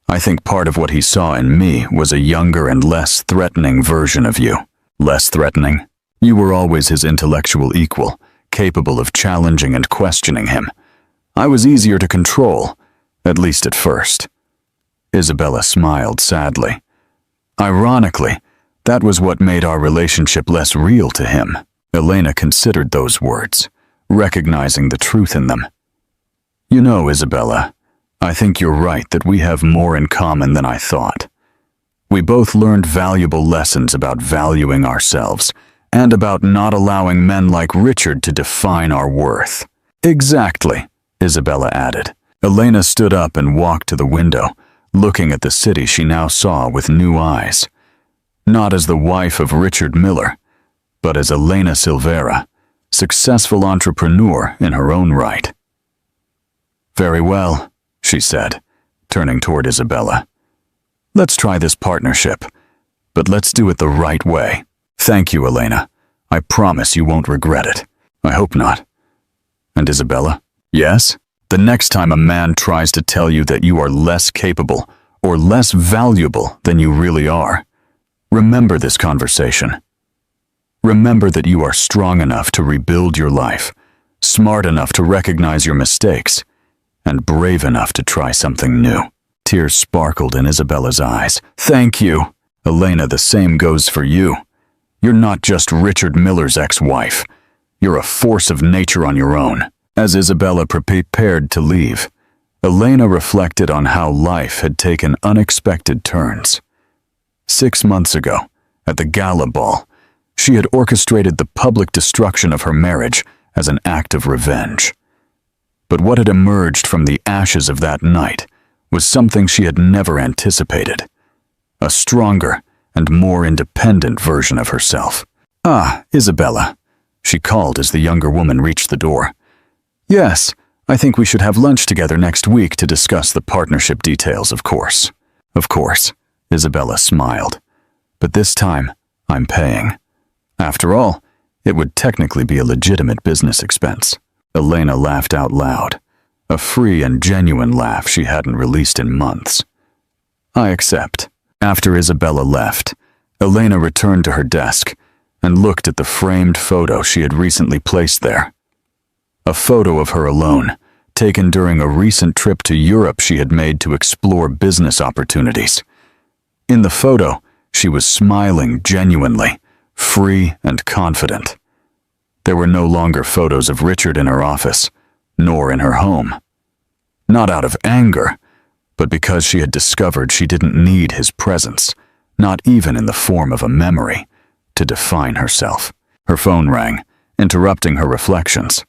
I think part of what he saw in me was a younger and less threatening version of you." "Less threatening?" "You were always his intellectual equal, capable of challenging and questioning him. I was easier to control, at least at first." Isabella smiled sadly. "Ironically, that was what made our relationship less real to him." Elena considered those words, recognizing the truth in them. "You know, Isabella, I think you're right that we have more in common than I thought. We both learned valuable lessons about valuing ourselves and about not allowing men like Richard to define our worth." "Exactly," Isabella added. Elena stood up and walked to the window, looking at the city she now saw with new eyes, not as the wife of Richard Miller, but as Elena Silvera, successful entrepreneur in her own right. "Very well," she said, turning toward Isabella. "Let's try this partnership, but let's do it the right way. Thank you, Elena. I promise you won't regret it." "I hope not." "And Isabella?" "Yes? The next time a man tries to tell you that you are less capable or less valuable than you really are, remember this conversation. Remember that you are strong enough to rebuild your life, smart enough to recognize your mistakes, and brave enough to try something new." Tears sparkled in Isabella's eyes. "Thank you. Elena, the same goes for you. You're not just Richard Miller's ex-wife. You're a force of nature on your own." As Isabella prepared to leave, Elena reflected on how life had taken unexpected turns. 6 months ago, at the Gala ball, she had orchestrated the public destruction of her marriage as an act of revenge. But what had emerged from the ashes of that night was something she had never anticipated: a stronger and more independent version of herself. "Ah, Isabella," she called as the younger woman reached the door. "Yes, I think we should have lunch together next week to discuss the partnership details, of course." "Of course," Isabella smiled. "But this time, I'm paying. After all, it would technically be a legitimate business expense." Elena laughed out loud, a free and genuine laugh she hadn't released in months. "I accept." After Isabella left, Elena returned to her desk and looked at the framed photo she had recently placed there. A photo of her alone, taken during a recent trip to Europe she had made to explore business opportunities. In the photo, she was smiling genuinely, free and confident. There were no longer photos of Richard in her office, nor in her home. Not out of anger, but because she had discovered she didn't need his presence, not even in the form of a memory, to define herself. Her phone rang, interrupting her reflections.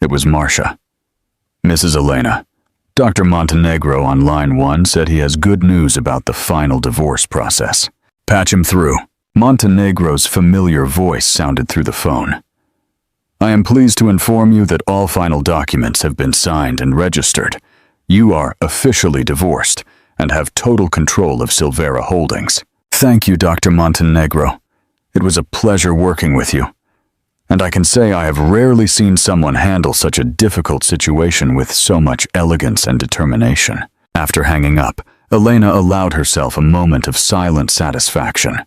It was Marcia. "Mrs. Elena, Dr. Montenegro on line 1 said he has good news about the final divorce process. Patch him through." Montenegro's familiar voice sounded through the phone. "I am pleased to inform you that all final documents have been signed and registered. You are officially divorced and have total control of Silvera Holdings." "Thank you, Dr. Montenegro. It was a pleasure working with you. And I can say I have rarely seen someone handle such a difficult situation with so much elegance and determination." After hanging up, Elena allowed herself a moment of silent satisfaction.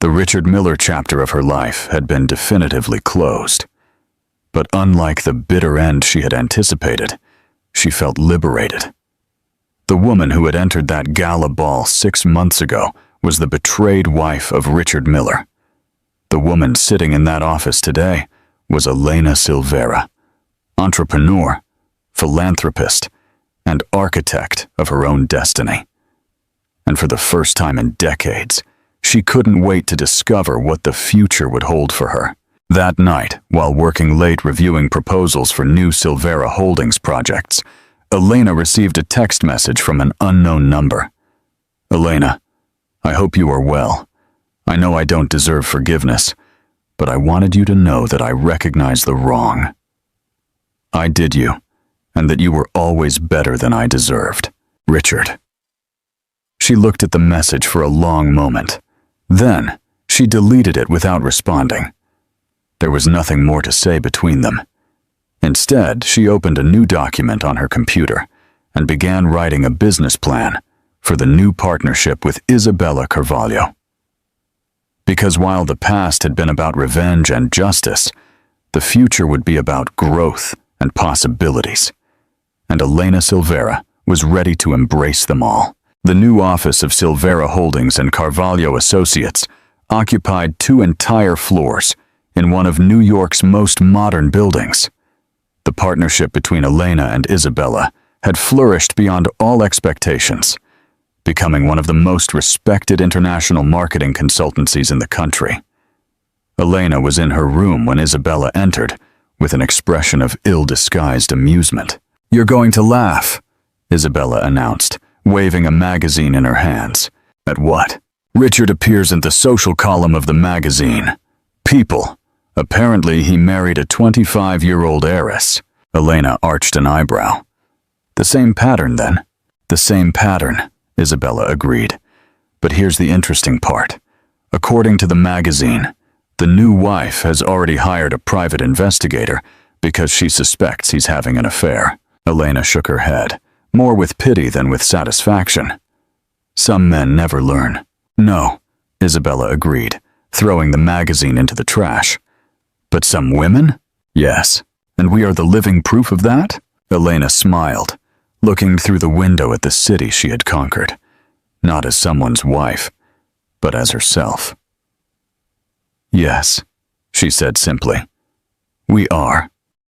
The Richard Miller chapter of her life had been definitively closed. But unlike the bitter end she had anticipated, she felt liberated. The woman who had entered that gala ball 6 months ago was the betrayed wife of Richard Miller. The woman sitting in that office today was Elena Silvera, entrepreneur, philanthropist, and architect of her own destiny. And for the first time in decades, she couldn't wait to discover what the future would hold for her. That night, while working late reviewing proposals for new Silvera Holdings projects, Elena received a text message from an unknown number. "Elena, I hope you are well. I know I don't deserve forgiveness, but I wanted you to know that I recognize the wrong. I did you, and that you were always better than I deserved. Richard." She looked at the message for a long moment. Then, she deleted it without responding. There was nothing more to say between them. Instead, she opened a new document on her computer and began writing a business plan for the new partnership with Isabella Carvalho. Because while the past had been about revenge and justice, the future would be about growth and possibilities. And Elena Silvera was ready to embrace them all. The new office of Silvera Holdings and Carvalho Associates occupied 2 entire floors in one of New York's most modern buildings. The partnership between Elena and Isabella had flourished beyond all expectations, becoming one of the most respected international marketing consultancies in the country. Elena was in her room when Isabella entered, with an expression of ill-disguised amusement. "You're going to laugh," Isabella announced, waving a magazine in her hands. At what? Richard appears in the social column of the magazine. People. Apparently he married a 25-year-old heiress. Elena arched an eyebrow. The same pattern, then. The same pattern, Isabella agreed. But here's the interesting part. According to the magazine, the new wife has already hired a private investigator because she suspects he's having an affair. Elena shook her head, more with pity than with satisfaction. Some men never learn. No, Isabella agreed, throwing the magazine into the trash. But some women? Yes. And we are the living proof of that? Elena smiled, looking through the window at the city she had conquered. Not as someone's wife, but as herself. Yes, she said simply. We are.